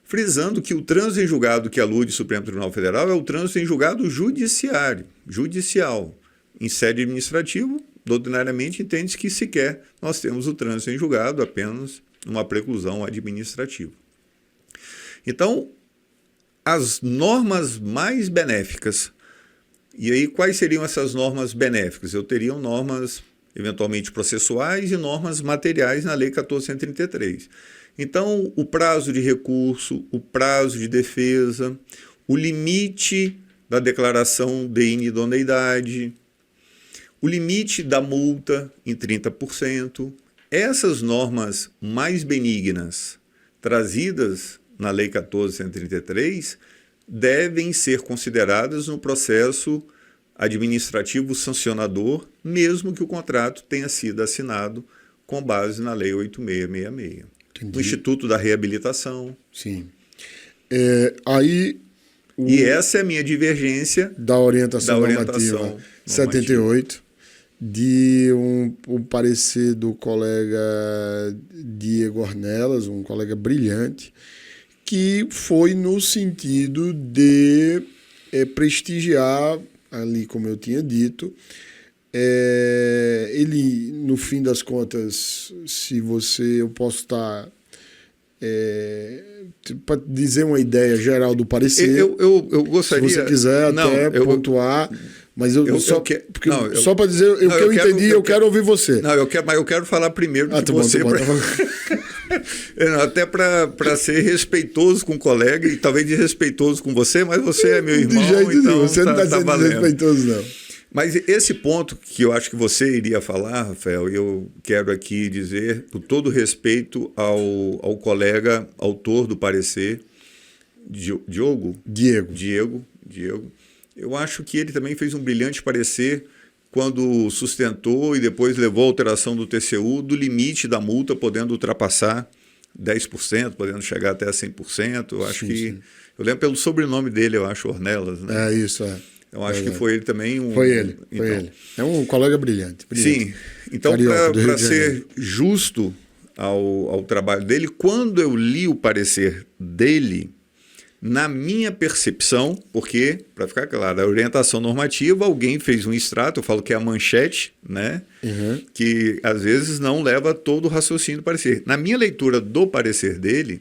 Frisando que o trânsito em julgado que alude o Supremo Tribunal Federal é o trânsito em julgado judicial. Em sede administrativa, doutrinariamente, entende-se que sequer nós temos o trânsito em julgado, apenas uma preclusão administrativa. Então, as normas mais benéficas, e aí quais seriam essas normas benéficas? Eu teria normas eventualmente processuais e normas materiais na Lei 14.133. Então, o prazo de recurso, o prazo de defesa, o limite da declaração de inidoneidade, o limite da multa em 30%, essas normas mais benignas trazidas na Lei 14.133 devem ser consideradas no processo administrativo sancionador, mesmo que o contrato tenha sido assinado com base na Lei 8.666. Entendi. O Instituto da Reabilitação. Sim. Aí... E essa é a minha divergência da orientação normativa 78, de um parecer do colega Diego Ornelas, um colega brilhante, que foi no sentido de prestigiar, ali como eu tinha dito, ele, no fim das contas, eu posso estar... para dizer uma ideia geral do parecer, eu gostaria, se você quiser pontuar, mas só para dizer o que eu entendi, eu quero ouvir você. Mas eu quero falar primeiro do que você, até para ser respeitoso com o colega e talvez desrespeitoso com você, mas você é meu irmão, de jeito então nenhum, você não está sendo desrespeitoso, não. Mas esse ponto que eu acho que você iria falar, Rafael, eu quero aqui dizer, com todo respeito ao colega autor do parecer, Diego, eu acho que ele também fez um brilhante parecer quando sustentou e depois levou a alteração do TCU do limite da multa, podendo ultrapassar 10%, podendo chegar até 100%. Eu acho sim. Eu lembro pelo sobrenome dele, eu acho, Ornelas, né? Isso, Eu acho que foi ele também. Foi ele. É um colega brilhante. Sim. Então, para ser justo ao trabalho dele, quando eu li o parecer dele, na minha percepção, porque, para ficar claro, a orientação normativa, alguém fez um extrato, eu falo que é a manchete, né? Que às vezes não leva todo o raciocínio do parecer. Na minha leitura do parecer dele,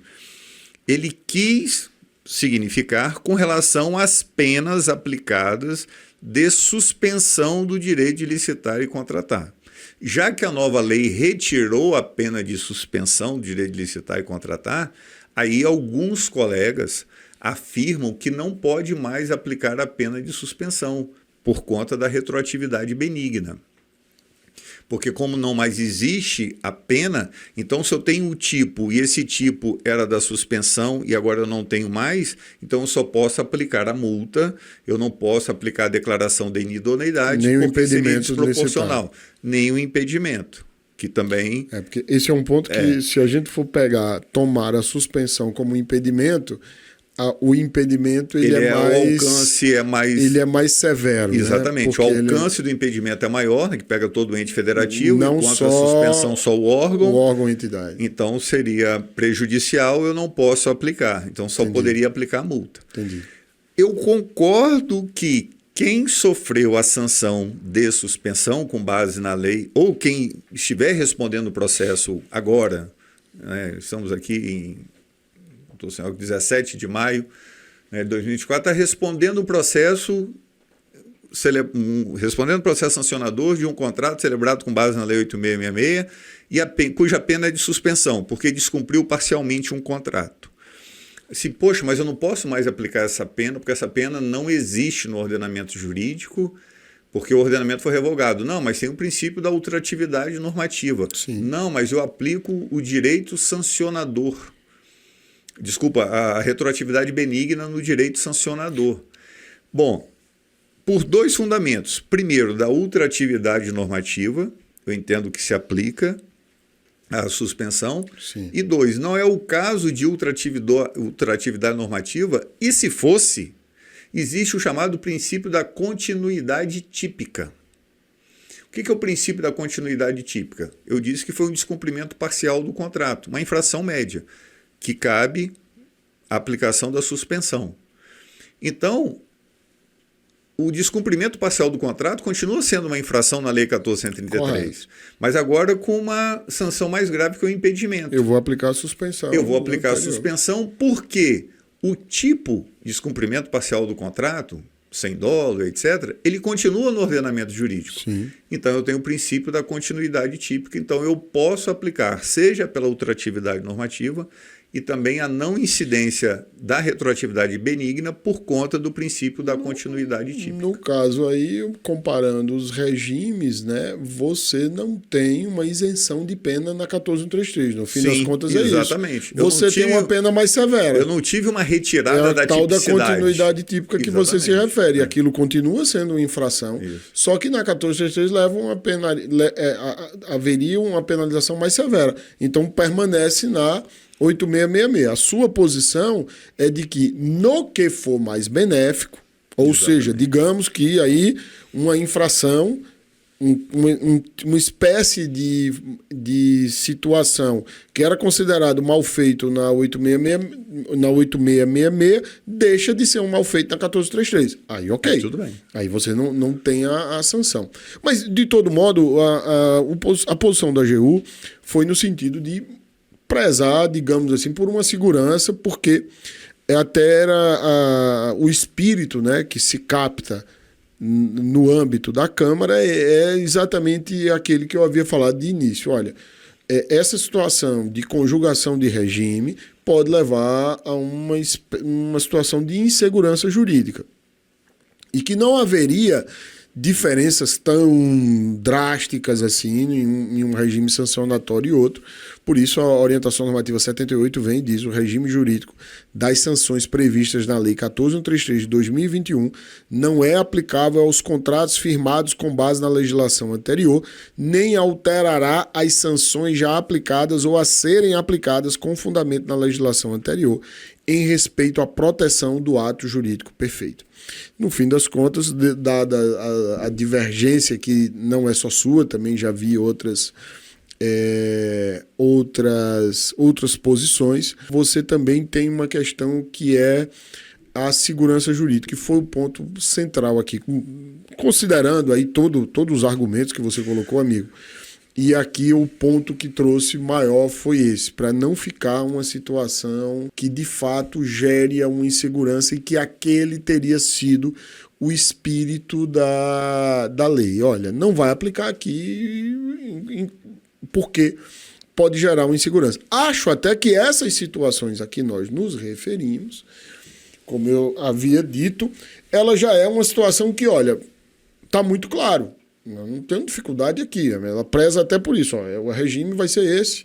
ele quis significar com relação às penas aplicadas de suspensão do direito de licitar e contratar. Já que a nova lei retirou a pena de suspensão do direito de licitar e contratar, aí alguns colegas afirmam que não pode mais aplicar a pena de suspensão por conta da retroatividade benigna. Porque como não mais existe a pena, então se eu tenho um tipo e esse tipo era da suspensão e agora eu não tenho mais, então eu só posso aplicar a multa, eu não posso aplicar a declaração de inidoneidade, nem porque o impedimento seria desproporcional. Nem o impedimento, que também... porque esse é um ponto que se a gente for tomar a suspensão como impedimento, o impedimento ele é mais... O alcance é mais... Ele é mais severo. Exatamente. Né? O alcance do impedimento é maior, né, que pega todo o ente federativo, não enquanto só a suspensão só o órgão. O órgão entidade. Então seria prejudicial, eu não posso aplicar. Então só poderia aplicar a multa. Entendi. Eu concordo que quem sofreu a sanção de suspensão com base na lei, ou quem estiver respondendo o processo agora, né, estamos aqui em 17 de maio de 2024, está respondendo o processo sancionador de um contrato celebrado com base na Lei 8666 e cuja pena é de suspensão, porque descumpriu parcialmente um contrato. Poxa, mas eu não posso mais aplicar essa pena, porque essa pena não existe no ordenamento jurídico, porque o ordenamento foi revogado. Não, mas tem o princípio da ultratividade normativa. Sim. Não, mas eu aplico o direito sancionador. Desculpa, a retroatividade benigna no direito sancionador. Bom, por dois fundamentos. Primeiro, da ultratividade normativa, eu entendo que se aplica a suspensão. Sim. E dois, não é o caso de ultratividade normativa, e se fosse, existe o chamado princípio da continuidade típica. O que é o princípio da continuidade típica? Eu disse que foi um descumprimento parcial do contrato, uma infração média, que cabe a aplicação da suspensão. Então, o descumprimento parcial do contrato continua sendo uma infração na Lei 14.133, Correto. mas agora com uma sanção mais grave que o impedimento. Eu vou aplicar a suspensão. Eu vou aplicar a suspensão porque o tipo de descumprimento parcial do contrato, sem dolo, etc., ele continua no ordenamento jurídico. Sim. Então, eu tenho o princípio da continuidade típica, então eu posso aplicar, seja pela ultratividade normativa, e também a não incidência da retroatividade benigna por conta do princípio da continuidade típica. No caso aí, comparando os regimes, né, você não tem uma isenção de pena na 14.133. No fim das contas é isso. Exatamente. Você tem uma pena mais severa. Eu não tive uma retirada da tal tipicidade. Da continuidade típica que você se refere. Aquilo continua sendo uma infração, isso. Só que na 14.133 leva uma haveria uma penalização mais severa. Então permanece na 8666. A sua posição é de que no que for mais benéfico, ou seja, digamos que aí uma infração, uma espécie de situação que era considerado mal feito na 8666, deixa de ser um mal feito na 14.133. Aí ok. Tudo bem. Aí você não tem a sanção. Mas, de todo modo, a posição da AGU foi no sentido de prezar, digamos assim, por uma segurança, porque até era o espírito, né, que se capta no âmbito da Câmara é exatamente aquele que eu havia falado de início. Olha, essa situação de conjugação de regime pode levar a uma situação de insegurança jurídica e que não haveria diferenças tão drásticas assim em um regime sancionatório e outro. Por isso, a orientação normativa 78 vem e diz: o regime jurídico das sanções previstas na Lei 14.133 de 2021 não é aplicável aos contratos firmados com base na legislação anterior, nem alterará as sanções já aplicadas ou a serem aplicadas com fundamento na legislação anterior, em respeito à proteção do ato jurídico perfeito. No fim das contas, dada a divergência, que não é só sua, também já vi outras posições, você também tem uma questão que é a segurança jurídica, que foi o ponto central aqui, considerando aí todos os argumentos que você colocou, amigo. E aqui o ponto que trouxe maior foi esse, para não ficar uma situação que de fato gere uma insegurança e que aquele teria sido o espírito da lei. Olha, não vai aplicar aqui porque pode gerar uma insegurança. Acho até que essas situações a que nós nos referimos, como eu havia dito, ela já é uma situação que, olha, está muito claro. Eu não tenho dificuldade aqui. Ela preza até por isso. O regime vai ser esse.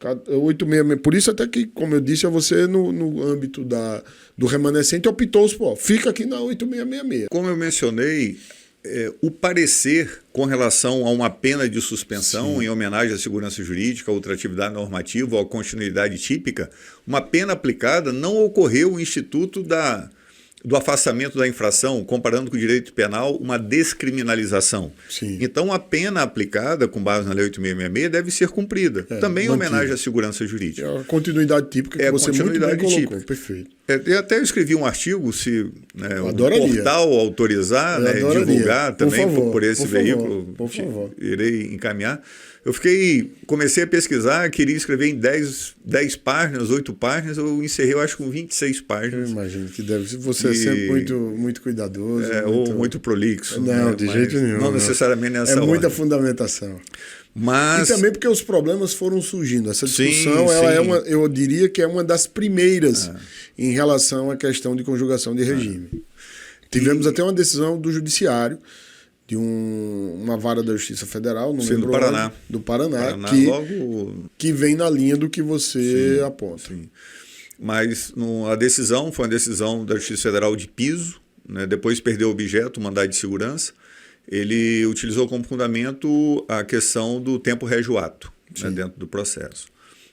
866. Por isso até que, como eu disse a você, no âmbito do remanescente, optou-se, fica aqui na 8666. Como eu mencionei, O parecer com relação a uma pena de suspensão, em homenagem à segurança jurídica, à ultratividade normativa ou à continuidade típica, uma pena aplicada não ocorreu o instituto do afastamento da infração, comparando com o direito penal, uma descriminalização. Sim. Então, a pena aplicada com base na Lei 8666 deve ser cumprida. Também em homenagem à segurança jurídica. É a continuidade típica que você muito bem colocou. Perfeito. Até eu escrevi um artigo, se o portal autorizar, divulgar também por esse veículo, irei encaminhar. Comecei a pesquisar, queria escrever em 10 páginas, 8 páginas, eu encerrei, eu acho, com 26 páginas. Eu imagino que deve ser. Você é sempre muito cuidadoso. Ou muito prolixo. Não, de jeito nenhum. Não necessariamente nessa ordem. É muita fundamentação. Mas... E também porque os problemas foram surgindo. Essa discussão, ela eu diria que é uma das primeiras em relação à questão de conjugação de regime. Tivemos até uma decisão do Judiciário, de uma vara da Justiça Federal, não lembro do Paraná, que vem na linha do que você aponta. Sim. Mas a decisão foi uma decisão da Justiça Federal de piso, né? Depois perdeu o objeto, o mandado de segurança. Ele utilizou como fundamento a questão do tempo régio ato, né, dentro do processo.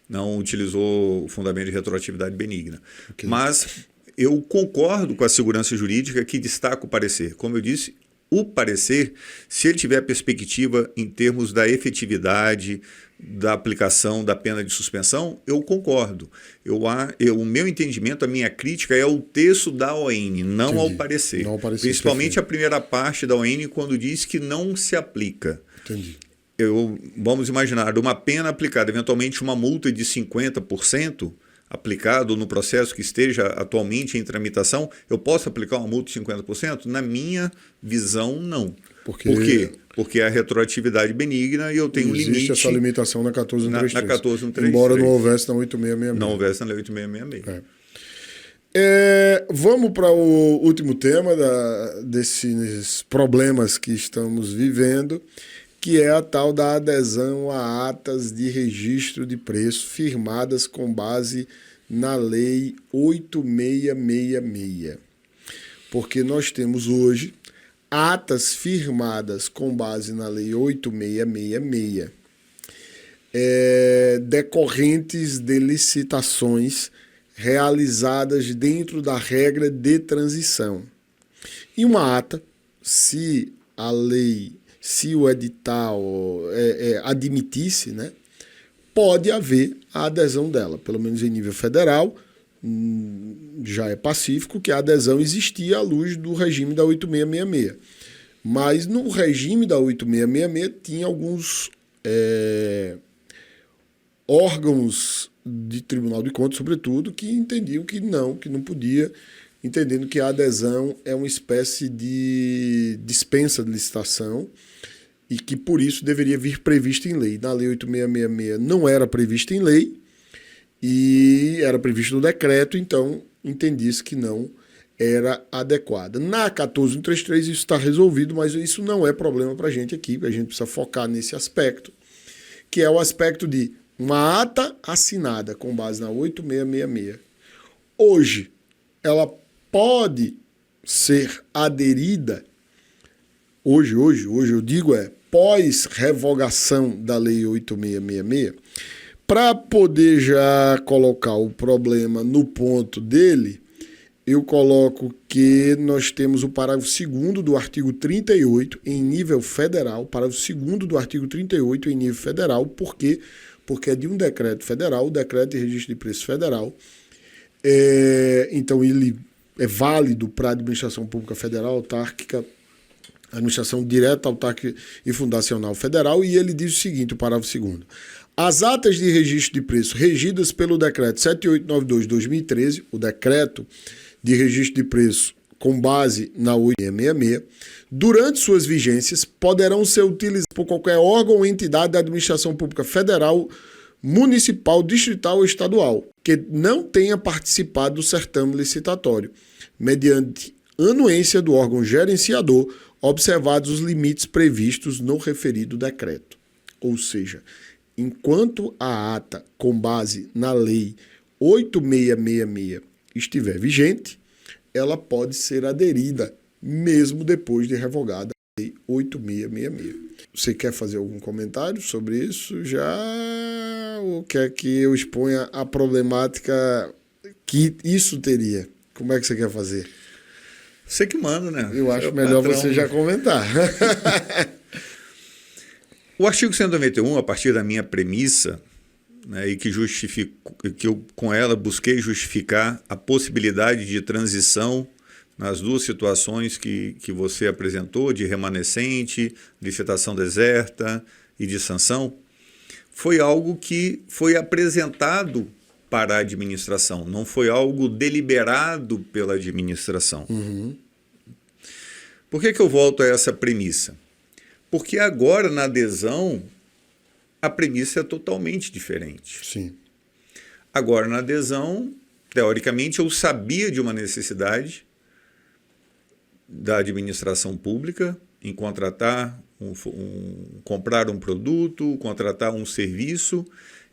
Não utilizou o fundamento de retroatividade benigna. Okay. Mas eu concordo com a segurança jurídica que destaca o parecer. Como eu disse, o parecer, se ele tiver perspectiva em termos da efetividade, da aplicação da pena de suspensão, eu concordo. O meu entendimento, a minha crítica é ao texto da ON, não ao parecer. Não ao parecer. Principalmente perfeito. A primeira parte da ON, quando diz que não se aplica. Entendi. Vamos imaginar, uma pena aplicada, eventualmente uma multa de 50%, aplicado no processo que esteja atualmente em tramitação, eu posso aplicar uma multa de 50%? Na minha visão, não. Por quê? Porque é a retroatividade benigna e eu tenho um limite... Existe essa limitação na 14133. Na 14133. Embora não houvesse na 8666. Não houvesse na Lei 8666. Vamos para o último tema desses problemas que estamos vivendo, que é a tal da adesão a atas de registro de preço firmadas com base na Lei 8666. Porque nós temos hoje atas firmadas com base na Lei 8666, decorrentes de licitações realizadas dentro da regra de transição. E uma ata, se a lei, se o edital admitisse, né, pode haver a adesão dela, pelo menos em nível federal. Já é pacífico que a adesão existia à luz do regime da 8666. Mas no regime da 8666 tinha alguns órgãos de Tribunal de Contas, sobretudo, que entendiam que não podia, entendendo que a adesão é uma espécie de dispensa de licitação e que, por isso, deveria vir prevista em lei. Na Lei 8666 não era prevista em lei, e era previsto no decreto, então entendi-se que não era adequada. Na 14133 isso está resolvido, mas isso não é problema para a gente aqui, a gente precisa focar nesse aspecto, que é o aspecto de uma ata assinada com base na 8666. Hoje, ela pode ser aderida, hoje eu digo pós-revogação da Lei 8666, para poder já colocar o problema no ponto dele, eu coloco que nós temos o parágrafo 2º do artigo 38 em nível federal, parágrafo 2º do artigo 38 em nível federal, por quê? Porque é de um decreto federal, o decreto de registro de preço federal, então ele é válido para a administração pública federal, autárquica, administração direta, autárquica e fundacional federal, e ele diz o seguinte, o parágrafo 2º. As atas de registro de preço regidas pelo decreto 7892/2013, o decreto de registro de preço com base na 8666, durante suas vigências, poderão ser utilizadas por qualquer órgão ou entidade da administração pública federal, municipal, distrital ou estadual, que não tenha participado do certame licitatório, mediante anuência do órgão gerenciador, observados os limites previstos no referido decreto. Ou seja, enquanto a ata com base na Lei 8666 estiver vigente, ela pode ser aderida, mesmo depois de revogada 8666. Você quer fazer algum comentário sobre isso já? Ou quer que eu exponha a problemática que isso teria? Como é que você quer fazer? Você que manda, né? Eu acho melhor você já comentar. O artigo 191, a partir da minha premissa, né, e que eu com ela busquei justificar a possibilidade de transição nas duas situações que você apresentou, de remanescente, licitação deserta e de sanção, foi algo que foi apresentado para a administração, não foi algo deliberado pela administração. Uhum. Por que eu volto a essa premissa? Porque agora, na adesão, a premissa é totalmente diferente. Sim. Agora, na adesão, teoricamente, eu sabia de uma necessidade da administração pública em contratar, comprar um produto, contratar um serviço,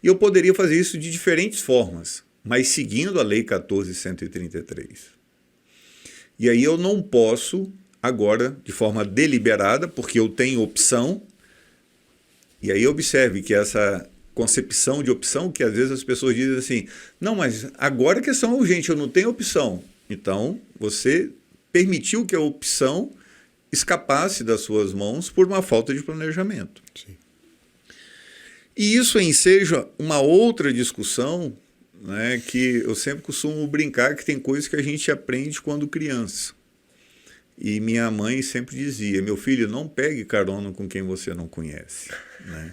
e eu poderia fazer isso de diferentes formas, mas seguindo a Lei 14.133. E aí eu não posso, agora, de forma deliberada, porque eu tenho opção, e aí observe que essa concepção de opção, que às vezes as pessoas dizem assim, não, mas agora a questão é urgente, eu não tenho opção. Então, você permitiu que a opção escapasse das suas mãos por uma falta de planejamento. Sim. E isso enseja uma outra discussão, né, que eu sempre costumo brincar que tem coisas que a gente aprende quando criança. E minha mãe sempre dizia, meu filho, não pegue carona com quem você não conhece. Né?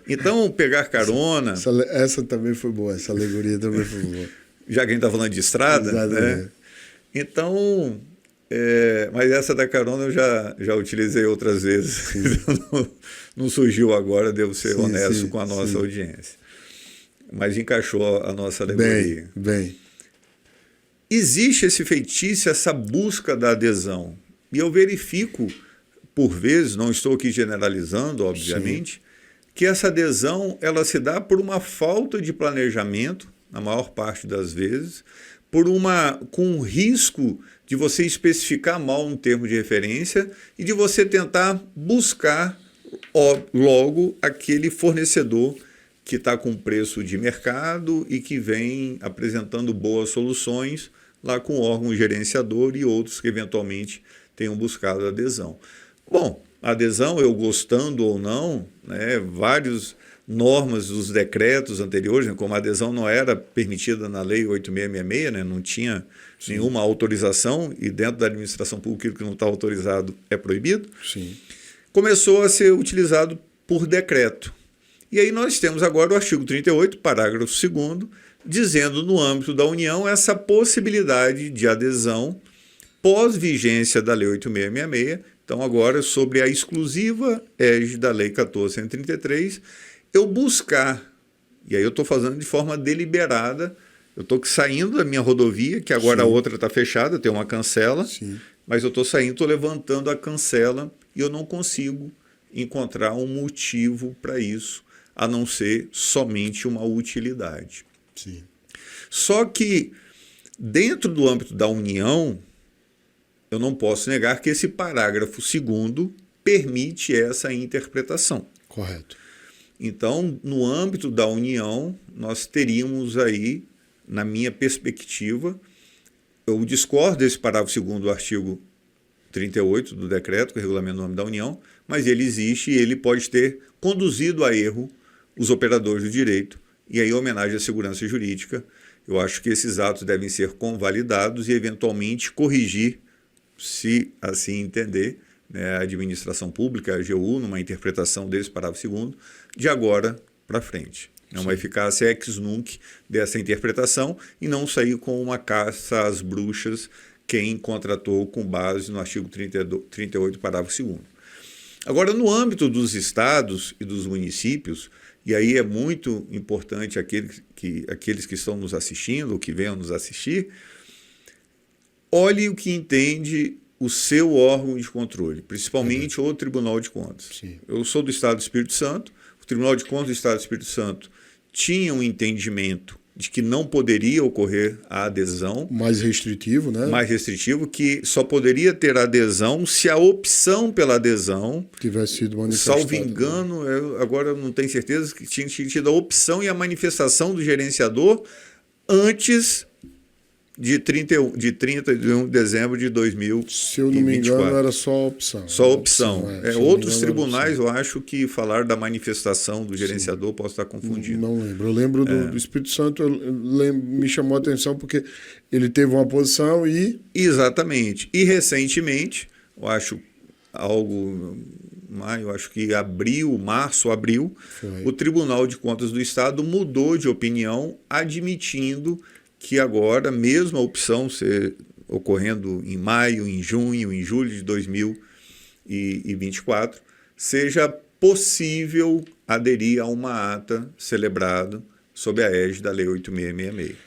Então, pegar carona... Essa também foi boa, essa alegoria também foi boa. Já que a gente está falando de estrada, né? Então... mas essa da carona eu já utilizei outras vezes. não surgiu agora, devo ser honesto com a nossa audiência. Mas encaixou a nossa alegoria. Bem. Existe esse feitiço, essa busca da adesão. E eu verifico, por vezes, não estou aqui generalizando, obviamente, que essa adesão ela se dá por uma falta de planejamento, na maior parte das vezes, com um risco de você especificar mal um termo de referência e de você tentar buscar logo aquele fornecedor que está com preço de mercado e que vem apresentando boas soluções lá com o órgão gerenciador e outros que eventualmente tenham buscado adesão. Bom, a adesão, eu gostando ou não, né, várias normas dos decretos anteriores, né, como a adesão não era permitida na Lei 8666, né, não tinha nenhuma autorização e dentro da administração pública aquilo que não está autorizado é proibido, começou a ser utilizado por decreto. E aí nós temos agora o artigo 38, parágrafo 2º, dizendo no âmbito da União essa possibilidade de adesão pós-vigência da Lei 8666, então agora sobre a exclusiva égide da Lei 14.133, eu buscar, e aí eu estou fazendo de forma deliberada, eu estou saindo da minha rodovia, que agora a outra está fechada, tem uma cancela, mas eu estou saindo, estou levantando a cancela e eu não consigo encontrar um motivo para isso, a não ser somente uma utilidade. Só que, dentro do âmbito da União, eu não posso negar que esse parágrafo 2º permite essa interpretação. Correto. Então, no âmbito da União, nós teríamos aí, na minha perspectiva, eu discordo desse parágrafo 2º do artigo 38 do decreto, que regulamenta o nome da União, mas ele existe e ele pode ter conduzido a erro os operadores do direito, e aí, em homenagem à segurança jurídica, eu acho que esses atos devem ser convalidados e, eventualmente, corrigir, se assim entender, né, a administração pública, a AGU, numa interpretação desse parágrafo 2º, de agora para frente. É uma eficácia ex nunc dessa interpretação e não sair com uma caça às bruxas quem contratou com base no artigo 38, parágrafo 2º. Agora, no âmbito dos estados e dos municípios, e aí é muito importante aqueles que estão nos assistindo, ou que venham nos assistir, olhe o que entende o seu órgão de controle, principalmente o Tribunal de Contas. Eu sou do Estado do Espírito Santo, o Tribunal de Contas do Estado do Espírito Santo tinha um entendimento de que não poderia ocorrer a adesão. Mais restritivo, né? Mais restritivo, que só poderia ter adesão se a opção pela adesão tivesse sido manifestada. Salvo engano, agora não tenho certeza, que tinha tido a opção e a manifestação do gerenciador antes de 31 de dezembro de 2024. Se eu não me engano, era só opção. Só opção. Outros tribunais, eu acho que falaram da manifestação do gerenciador, posso estar confundindo. Não lembro. Eu lembro do Espírito Santo, me chamou a atenção porque ele teve uma posição e... Exatamente. E recentemente, eu acho maio, acho que março, abril, o Tribunal de Contas do Estado mudou de opinião, admitindo que agora, mesmo a opção ser ocorrendo em maio, em junho, em julho de 2024, seja possível aderir a uma ata celebrada sob a égide da Lei 8666.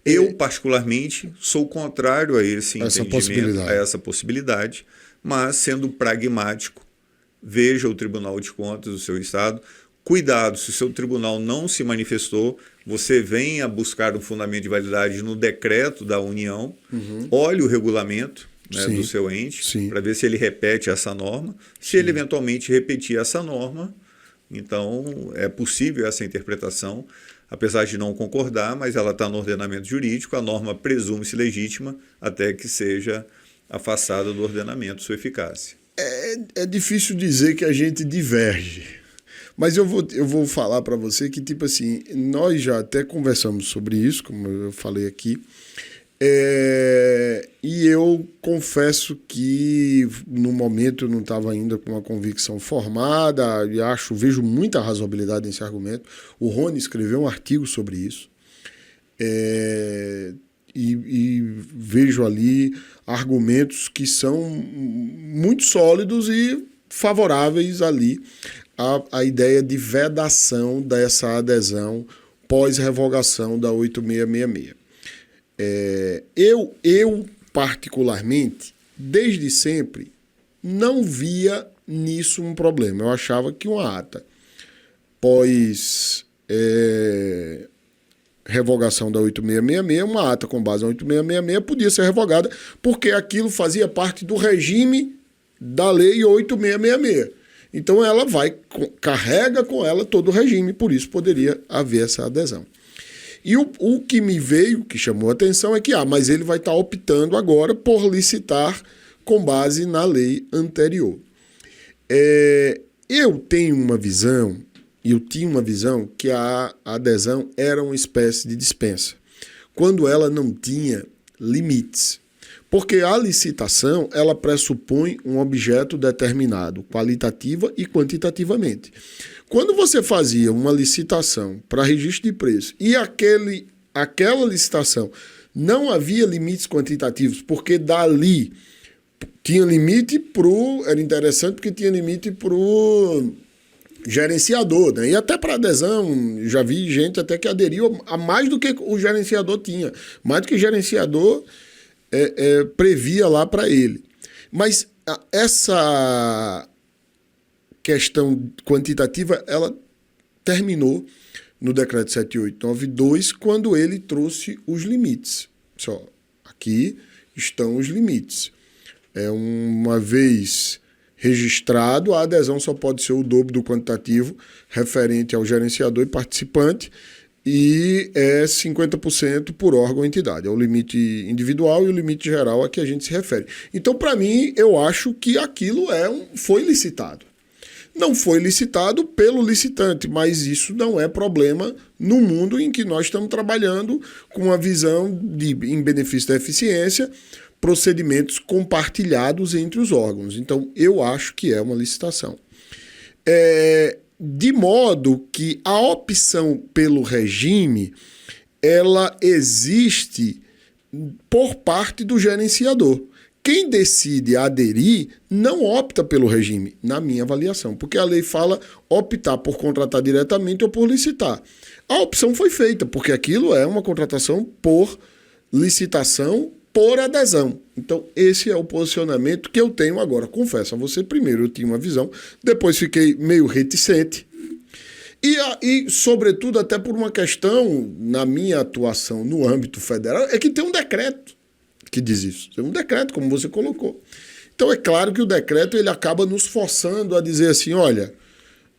Eu, particularmente, sou contrário a esse entendimento, a essa possibilidade, mas, sendo pragmático, veja o Tribunal de Contas do seu Estado. Cuidado, se o seu tribunal não se manifestou, você venha buscar um fundamento de validade no decreto da União, olhe o regulamento, né, do seu ente, para ver se ele repete essa norma. Se ele eventualmente repetir essa norma, então é possível essa interpretação, apesar de não concordar, mas ela está no ordenamento jurídico, a norma presume-se legítima até que seja afastada do ordenamento sua eficácia. É difícil dizer que a gente diverge. Mas eu vou falar para você que, tipo assim, nós já até conversamos sobre isso, como eu falei aqui, e eu confesso que no momento eu não estava ainda com uma convicção formada, e vejo muita razoabilidade nesse argumento. O Rony escreveu um artigo sobre isso, e vejo ali argumentos que são muito sólidos e favoráveis ali a ideia de vedação dessa adesão pós-revogação da 8666. Eu, particularmente, desde sempre, não via nisso um problema. Eu achava que uma ata pós-revogação da 8666, uma ata com base na 8666, podia ser revogada porque aquilo fazia parte do regime da lei 8666. Então ela carrega com ela todo o regime, por isso poderia haver essa adesão. E o que me veio, que chamou a atenção, é que mas ele vai estar optando agora por licitar com base na lei anterior. Eu tinha uma visão que a adesão era uma espécie de dispensa, quando ela não tinha limites. Porque a licitação, ela pressupõe um objeto determinado, qualitativa e quantitativamente. Quando você fazia uma licitação para registro de preço e aquela licitação não havia limites quantitativos, porque dali tinha limite era interessante porque tinha limite para o gerenciador, né? E até para adesão, já vi gente até que aderiu a mais do que o gerenciador tinha, mais do que o gerenciador previa lá para ele. Mas essa questão quantitativa, ela terminou no decreto 7892, quando ele trouxe os limites. Aqui estão os limites. Uma vez registrado, a adesão só pode ser o dobro do quantitativo referente ao gerenciador e participante, e 50% por órgão ou entidade. É o limite individual e o limite geral a que a gente se refere. Então, para mim, eu acho que aquilo foi licitado. Não foi licitado pelo licitante, mas isso não é problema no mundo em que nós estamos trabalhando com uma visão em benefício da eficiência, procedimentos compartilhados entre os órgãos. Então, eu acho que é uma licitação. De modo que a opção pelo regime, ela existe por parte do gerenciador. Quem decide aderir não opta pelo regime, na minha avaliação, porque a lei fala optar por contratar diretamente ou por licitar. A opção foi feita, porque aquilo é uma contratação por licitação, por adesão. Então, esse é o posicionamento que eu tenho agora. Confesso a você, primeiro eu tinha uma visão, depois fiquei meio reticente E, sobretudo, até por uma questão, na minha atuação no âmbito federal, é que tem um decreto que diz isso. Tem um decreto, como você colocou. Então, é claro que o decreto ele acaba nos forçando a dizer assim, olha,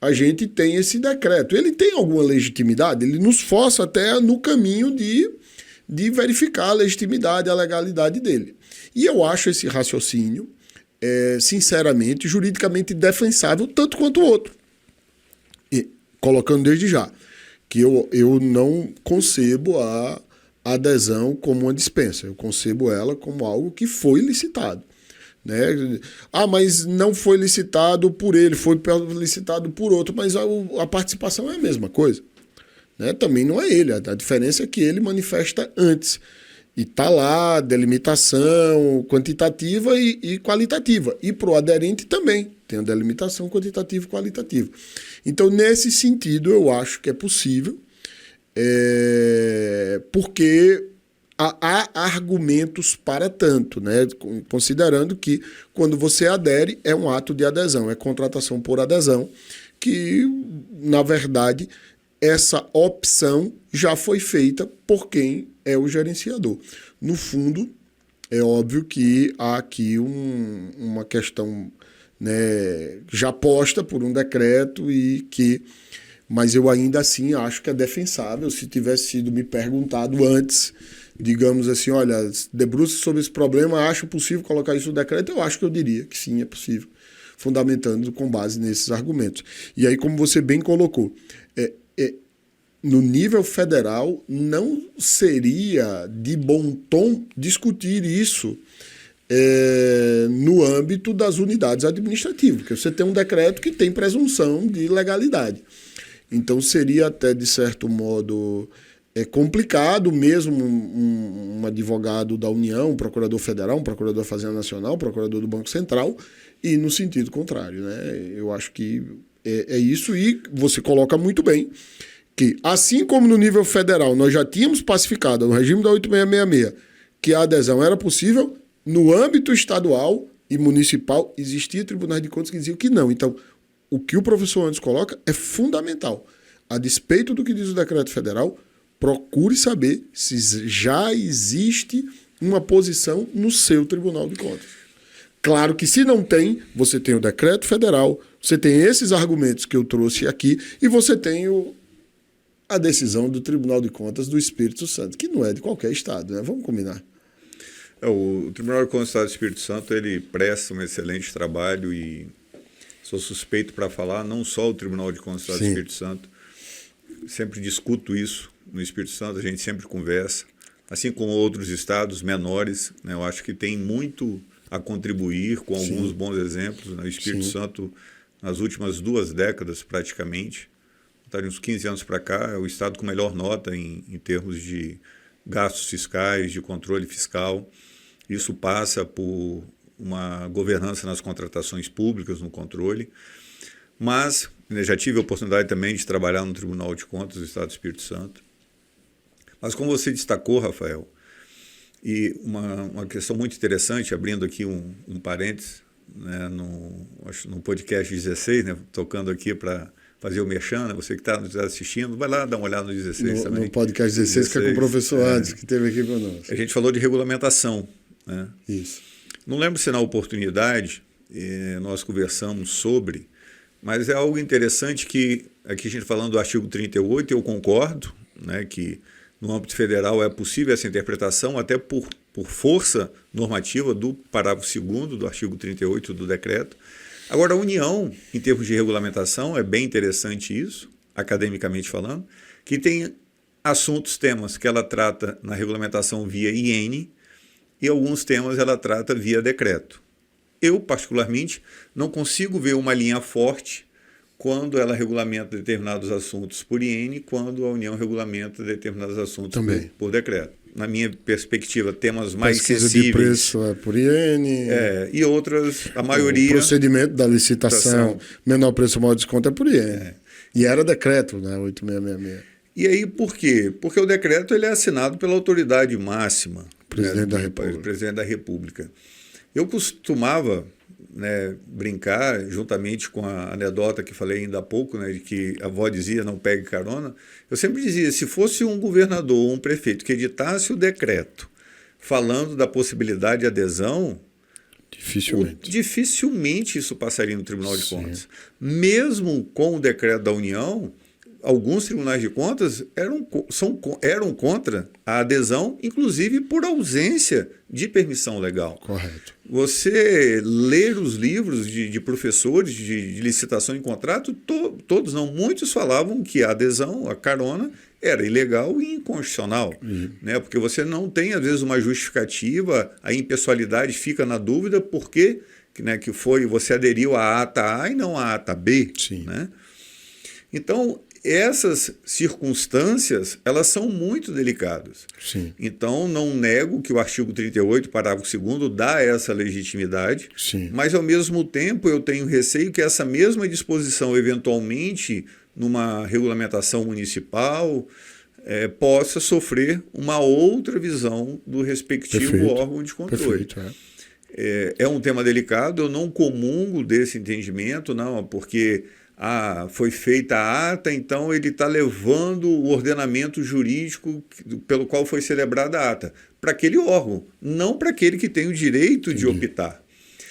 a gente tem esse decreto. Ele tem alguma legitimidade? Ele nos força até no caminho de verificar a legitimidade, a legalidade dele. E eu acho esse raciocínio, sinceramente, juridicamente defensável, tanto quanto o outro. E, colocando desde já, que eu não concebo a adesão como uma dispensa. Eu concebo ela como algo que foi licitado. Né? Mas não foi licitado por ele, foi licitado por outro, mas a participação é a mesma coisa. Né? Também não é ele, a diferença é que ele manifesta antes. E está lá, delimitação quantitativa e qualitativa. E para o aderente também tem a delimitação quantitativa e qualitativa. Então, nesse sentido, eu acho que é possível, porque há argumentos para tanto, né? Considerando que quando você adere é um ato de adesão, é contratação por adesão, que, na verdade, essa opção já foi feita por quem é o gerenciador. No fundo, é óbvio que há aqui uma questão, né, já posta por um decreto mas eu ainda assim acho que é defensável. Se tivesse sido me perguntado antes, digamos assim, olha, debruce sobre esse problema, acho possível colocar isso no decreto, eu acho que eu diria que sim, é possível, fundamentando com base nesses argumentos. E aí, como você bem colocou, no nível federal não seria de bom tom discutir isso no âmbito das unidades administrativas, porque você tem um decreto que tem presunção de legalidade. Então seria até, de certo modo, complicado mesmo um advogado da União, um procurador federal, um procurador da Fazenda Nacional, um procurador do Banco Central, e no sentido contrário. Né? Eu acho que é isso, e você coloca muito bem que, assim como no nível federal nós já tínhamos pacificado no regime da 8666 que a adesão era possível, no âmbito estadual e municipal existia tribunais de contas que diziam que não. Então, o que o professor Anderson coloca é fundamental. A despeito do que diz o decreto federal, procure saber se já existe uma posição no seu Tribunal de Contas. Claro que se não tem, você tem o decreto federal, você tem esses argumentos que eu trouxe aqui e você tem a decisão do Tribunal de Contas do Espírito Santo, que não é de qualquer estado, né? Vamos combinar. O Tribunal de Contas do Estado do Espírito Santo ele presta um excelente trabalho e sou suspeito para falar, não só o Tribunal de Contas do Estado do Espírito Santo, sempre discuto isso no Espírito Santo, a gente sempre conversa, assim como outros estados menores, né? Eu acho que tem muito a contribuir com alguns bons exemplos. Né? O Espírito Santo, nas últimas 2 décadas praticamente, de uns 15 anos para cá, é o estado com melhor nota em termos de gastos fiscais, de controle fiscal. Isso passa por uma governança nas contratações públicas, no controle. Mas já tive a oportunidade também de trabalhar no Tribunal de Contas do Estado do Espírito Santo. Mas como você destacou, Rafael, e uma questão muito interessante, abrindo aqui um parênteses, né, no podcast 16, né, tocando aqui para fazer o merchan, né? Você que está nos assistindo, vai lá dar uma olhada no 16 também. No podcast 16, que é com o professor Anderson, que esteve aqui conosco. A gente falou de regulamentação. Né? Isso. Não lembro se na oportunidade nós conversamos sobre, mas é algo interessante que, aqui a gente falando do artigo 38, eu concordo, né, que no âmbito federal é possível essa interpretação, até por força normativa do parágrafo 2º do artigo 38 do decreto. Agora, a União, em termos de regulamentação, é bem interessante isso, academicamente falando, que tem temas que ela trata na regulamentação via IN e alguns temas ela trata via decreto. Eu, particularmente, não consigo ver uma linha forte quando ela regulamenta determinados assuntos por IN, quando a União regulamenta determinados assuntos por decreto. Na minha perspectiva, temas mais pesquisa sensíveis. De preço é por IN. E outras, a maioria... O procedimento da licitação, menor preço, maior desconto é por IN. E era decreto, né, 8666. E aí, por quê? Porque o decreto ele é assinado pela autoridade máxima. Presidente da República. Presidente da República. Eu costumava, né, brincar, juntamente com a anedota que falei ainda há pouco, né, de que a avó dizia não pegue carona, eu sempre dizia, se fosse um governador ou um prefeito que editasse o decreto falando da possibilidade de adesão, dificilmente isso passaria no Tribunal de Contas. Mesmo com o decreto da União, alguns tribunais de contas eram contra a adesão, inclusive por ausência de permissão legal. Correto. Você ler os livros de professores de licitação em contrato, todos não, muitos falavam que a adesão, a carona, era ilegal e inconstitucional, né? Porque você não tem, às vezes, uma justificativa, a impessoalidade fica na dúvida porque, né, que você aderiu à ata A e não à ata B. Sim. Né? Então, essas circunstâncias, elas são muito delicadas. Sim. Então, não nego que o artigo 38, parágrafo 2º, dá essa legitimidade, Sim. mas, ao mesmo tempo, eu tenho receio que essa mesma disposição, eventualmente, numa regulamentação municipal, possa sofrer uma outra visão do respectivo órgão de controle. Perfeito, é um tema delicado, eu não comungo desse entendimento, não, porque foi feita a ata, então ele está levando o ordenamento jurídico pelo qual foi celebrada a ata para aquele órgão, não para aquele que tem o direito de optar.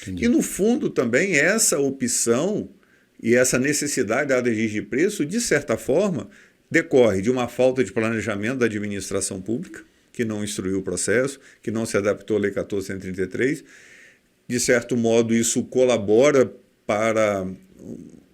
E, no fundo, também essa opção e essa necessidade da registro de preço, de certa forma, decorre de uma falta de planejamento da administração pública, que não instruiu o processo, que não se adaptou à Lei 14.133. De certo modo, isso colabora para...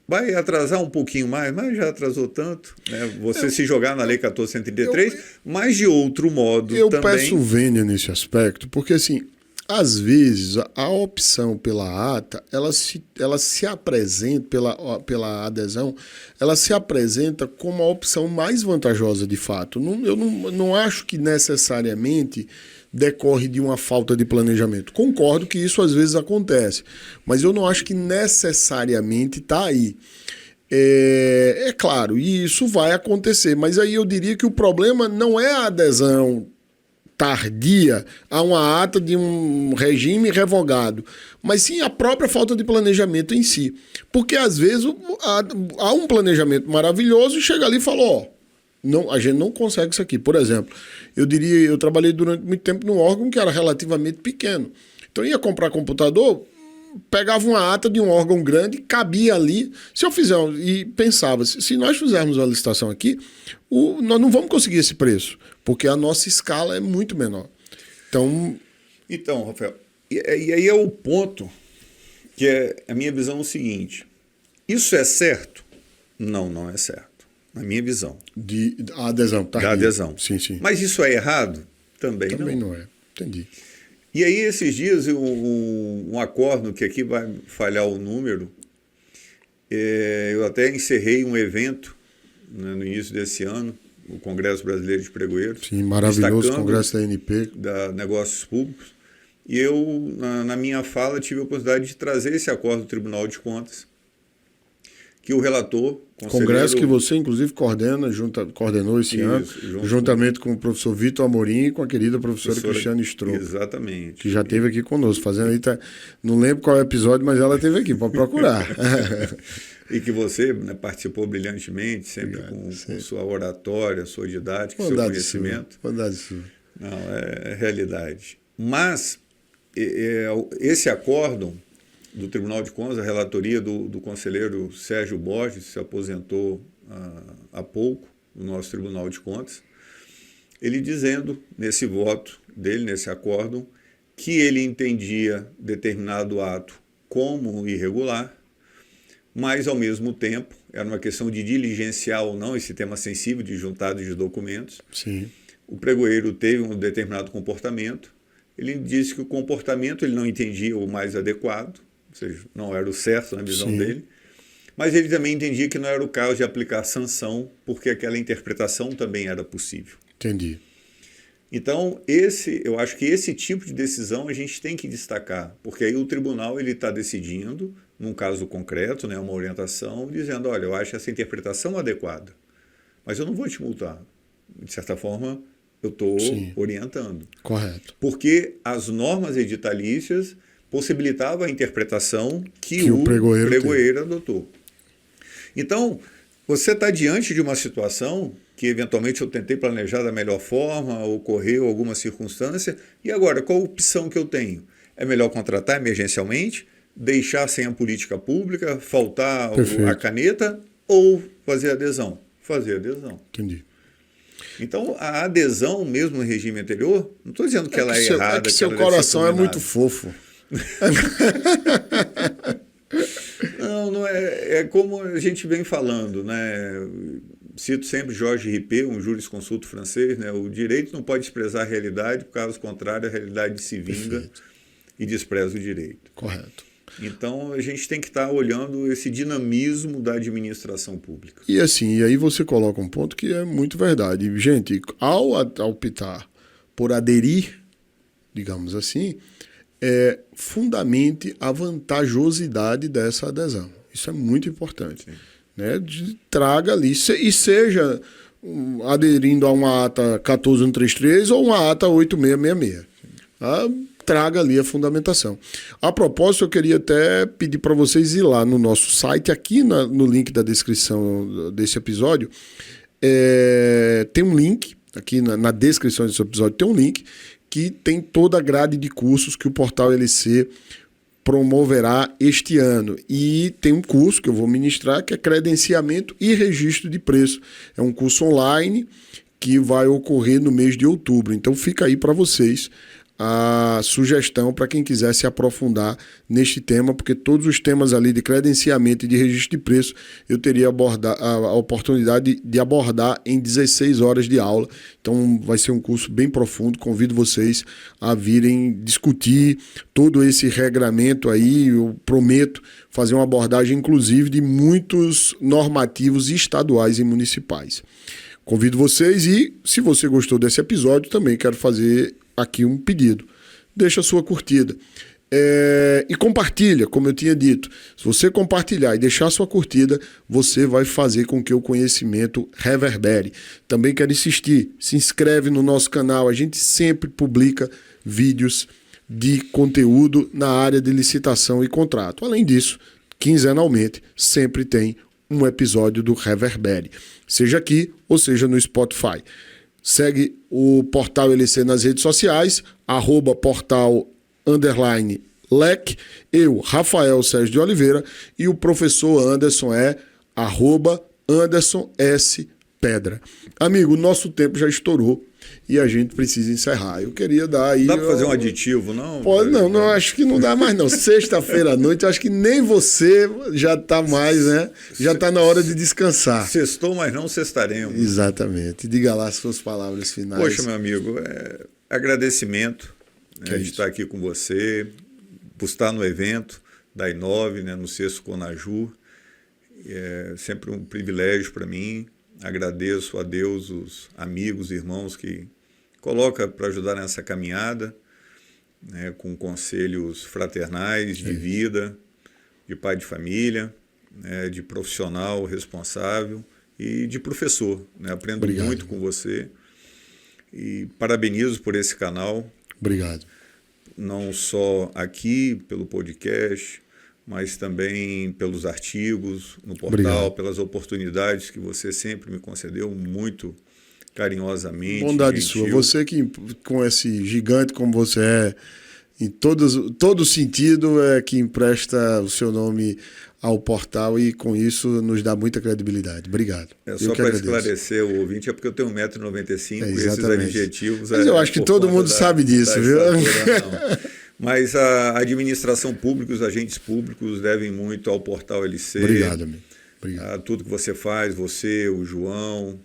Vai atrasar um pouquinho mais, mas já atrasou tanto, né? Você se jogar na Lei 14.133, mas de outro modo eu também... peço vênia nesse aspecto, porque assim, às vezes a opção pela ata, ela se apresenta, pela adesão, ela se apresenta como a opção mais vantajosa de fato. Eu não acho que necessariamente decorre de uma falta de planejamento. Concordo que isso às vezes acontece, mas eu não acho que necessariamente está aí. É claro, e isso vai acontecer, mas aí eu diria que o problema não é a adesão tardia a uma ata de um regime revogado, mas sim a própria falta de planejamento em si. Porque às vezes há um planejamento maravilhoso e chega ali e fala, não, a gente não consegue isso aqui. Por exemplo, eu trabalhei durante muito tempo num órgão que era relativamente pequeno. Então ia comprar computador, pegava uma ata de um órgão grande, cabia ali. Se eu fizer, e pensava, se nós fizermos uma licitação aqui, nós não vamos conseguir esse preço, porque a nossa escala é muito menor. Então, Rafael, e aí é o ponto que a minha visão é o seguinte: isso é certo? Não é certo. Na minha visão. A adesão, tá? Da adesão. Sim. Mas isso é errado? Também não é. Entendi. E aí, esses dias, um acordo, que aqui vai falhar o número, eu até encerrei um evento, né, no início desse ano, o Congresso Brasileiro de Pregoeiros. Sim, maravilhoso Congresso da ANP. Da Negócios Públicos. E eu, na minha fala, tive a oportunidade de trazer esse acordo do Tribunal de Contas, que o relator... Congresso que você, inclusive, coordenou esse ano, juntamente com o professor Vitor Amorim e com a querida professora Cristiane Stroh. Exatamente. Que já esteve aqui conosco, fazendo aí, não lembro qual é o episódio, mas ela esteve aqui, pode procurar. E que você, né, participou brilhantemente, sempre com sua oratória, sua didática, seu conhecimento. Bondade sua. Não, é realidade. Mas esse acórdão do Tribunal de Contas, a relatoria do conselheiro Sérgio Borges, que se aposentou há pouco no nosso Tribunal de Contas, ele dizendo, nesse voto dele, nesse acórdão, que ele entendia determinado ato como irregular, mas, ao mesmo tempo, era uma questão de diligenciar ou não esse tema sensível de juntado de documentos. Sim. O pregoeiro teve um determinado comportamento, ele disse que o comportamento ele não entendia o mais adequado, ou seja, não era o certo na visão dele, mas ele também entendia que não era o caso de aplicar sanção, porque aquela interpretação também era possível. Entendi. Então, eu acho que esse tipo de decisão a gente tem que destacar, porque aí o tribunal está decidindo, num caso concreto, né, uma orientação, dizendo, olha, eu acho essa interpretação adequada, mas eu não vou te multar. De certa forma, eu estou orientando. Correto. Porque as normas editalícias possibilitava a interpretação que o pregoeiro adotou. Então, você está diante de uma situação que eventualmente eu tentei planejar da melhor forma, ocorreu alguma circunstância, e agora, qual a opção que eu tenho? É melhor contratar emergencialmente, deixar sem a política pública, faltar a caneta ou fazer adesão? Fazer adesão. Entendi. Então, a adesão, mesmo no regime anterior, não estou dizendo que ela é errada. É que seu coração é muito fofo. Não é. É como a gente vem falando, né? Cito sempre Georges Ripet, um jurisconsulto francês, né? O direito não pode desprezar a realidade, por caso contrário, a realidade se vinga e despreza o direito. Correto. Então, a gente tem que estar olhando esse dinamismo da administração pública. E assim, e aí você coloca um ponto que é muito verdade. Gente, ao optar por aderir, digamos assim, fundamente a vantajosidade dessa adesão. Isso é muito importante. Né? Traga ali, e seja aderindo a uma ata 14133 ou uma ata 8666. Traga ali a fundamentação. A propósito, eu queria até pedir para vocês ir lá no nosso site, aqui no link da descrição desse episódio, tem um link, aqui na descrição desse episódio tem um link que tem toda a grade de cursos que o Portal LC promoverá este ano. E tem um curso que eu vou ministrar, que é credenciamento e registro de preço. É um curso online que vai ocorrer no mês de outubro. Então fica aí para vocês a sugestão para quem quiser se aprofundar neste tema, porque todos os temas ali de credenciamento e de registro de preço eu teria a oportunidade de abordar em 16 horas de aula. Então vai ser um curso bem profundo, convido vocês a virem discutir todo esse regramento aí. Eu prometo fazer uma abordagem inclusive de muitos normativos estaduais e municipais. Convido vocês e, se você gostou desse episódio, também quero fazer aqui um pedido. Deixa a sua curtida. E compartilha, como eu tinha dito. Se você compartilhar e deixar a sua curtida, você vai fazer com que o conhecimento reverbere. Também quero insistir, se inscreve no nosso canal. A gente sempre publica vídeos de conteúdo na área de licitação e contrato. Além disso, quinzenalmente, sempre tem um episódio do Reverbere. Seja aqui ou seja no Spotify. Segue o Portal LC nas redes sociais, @portal_LEC. Eu, Rafael Sérgio de Oliveira, e o professor Anderson é @Anderson S. Pedra. Amigo, o nosso tempo já estourou e a gente precisa encerrar. Eu queria dar aí... Dá para fazer um aditivo, não? Pode, não, acho que não dá mais não. Sexta-feira à noite, acho que nem você já está mais, né? Já está na hora de descansar. Sextou, mas não sextaremos. Exatamente. Diga lá as suas palavras finais. Poxa, meu amigo, agradecimento, né, de estar aqui com você, por estar no evento da Inove, né, no Sexto Conaju. É sempre um privilégio para mim. Agradeço a Deus, os amigos, irmãos que coloca para ajudar nessa caminhada, né, com conselhos fraternais de vida, de pai de família, né, de profissional responsável e de professor. Né? Aprendo muito com você e parabenizo por esse canal. Obrigado. Não só aqui pelo podcast, mas também pelos artigos no portal, obrigado, pelas oportunidades que você sempre me concedeu muito carinhosamente. Bondade sua. Você que, com esse gigante como você é, em todo sentido, que empresta o seu nome ao portal e com isso nos dá muita credibilidade. Obrigado. Só para esclarecer o ouvinte, é porque eu tenho 1,95 m e esses adjetivos... Mas eu acho que todo mundo sabe disso, viu? Mas a administração pública, os agentes públicos devem muito ao Portal LC. Obrigado, amigo. Obrigado. A tudo que você faz, você, o João,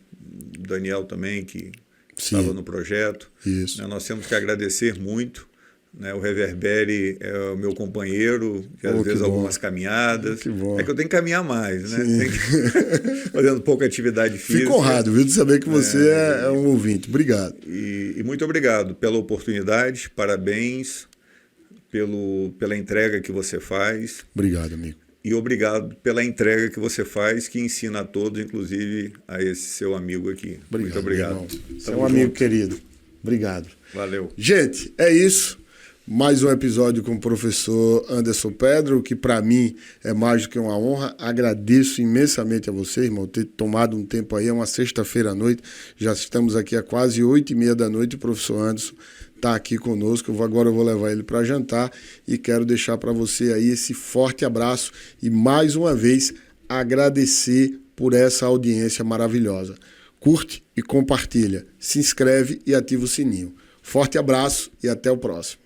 o Daniel também, que estava no projeto. Isso. Nós temos que agradecer muito. Né? O Reverbere é o meu companheiro, que às vezes algumas caminhadas. Que bom. É que eu tenho que caminhar mais, né? Fazendo pouca atividade física. Fico honrado, viu, de saber que você é um ouvinte. Obrigado. E muito obrigado pela oportunidade, parabéns pela entrega que você faz. Obrigado, amigo. E obrigado pela entrega que você faz, que ensina a todos, inclusive a esse seu amigo aqui. Obrigado, muito obrigado. Você é um amigo querido. Obrigado. Valeu. Gente, é isso. Mais um episódio com o professor Anderson Pedro, que para mim é mais do que uma honra. Agradeço imensamente a você, irmão, ter tomado um tempo aí, é uma sexta-feira à noite, já estamos aqui a quase 8h30 da noite, o professor Anderson está aqui conosco. Agora eu vou levar ele para jantar e quero deixar para você aí esse forte abraço e mais uma vez agradecer por essa audiência maravilhosa. Curte e compartilha, se inscreve e ativa o sininho. Forte abraço e até o próximo.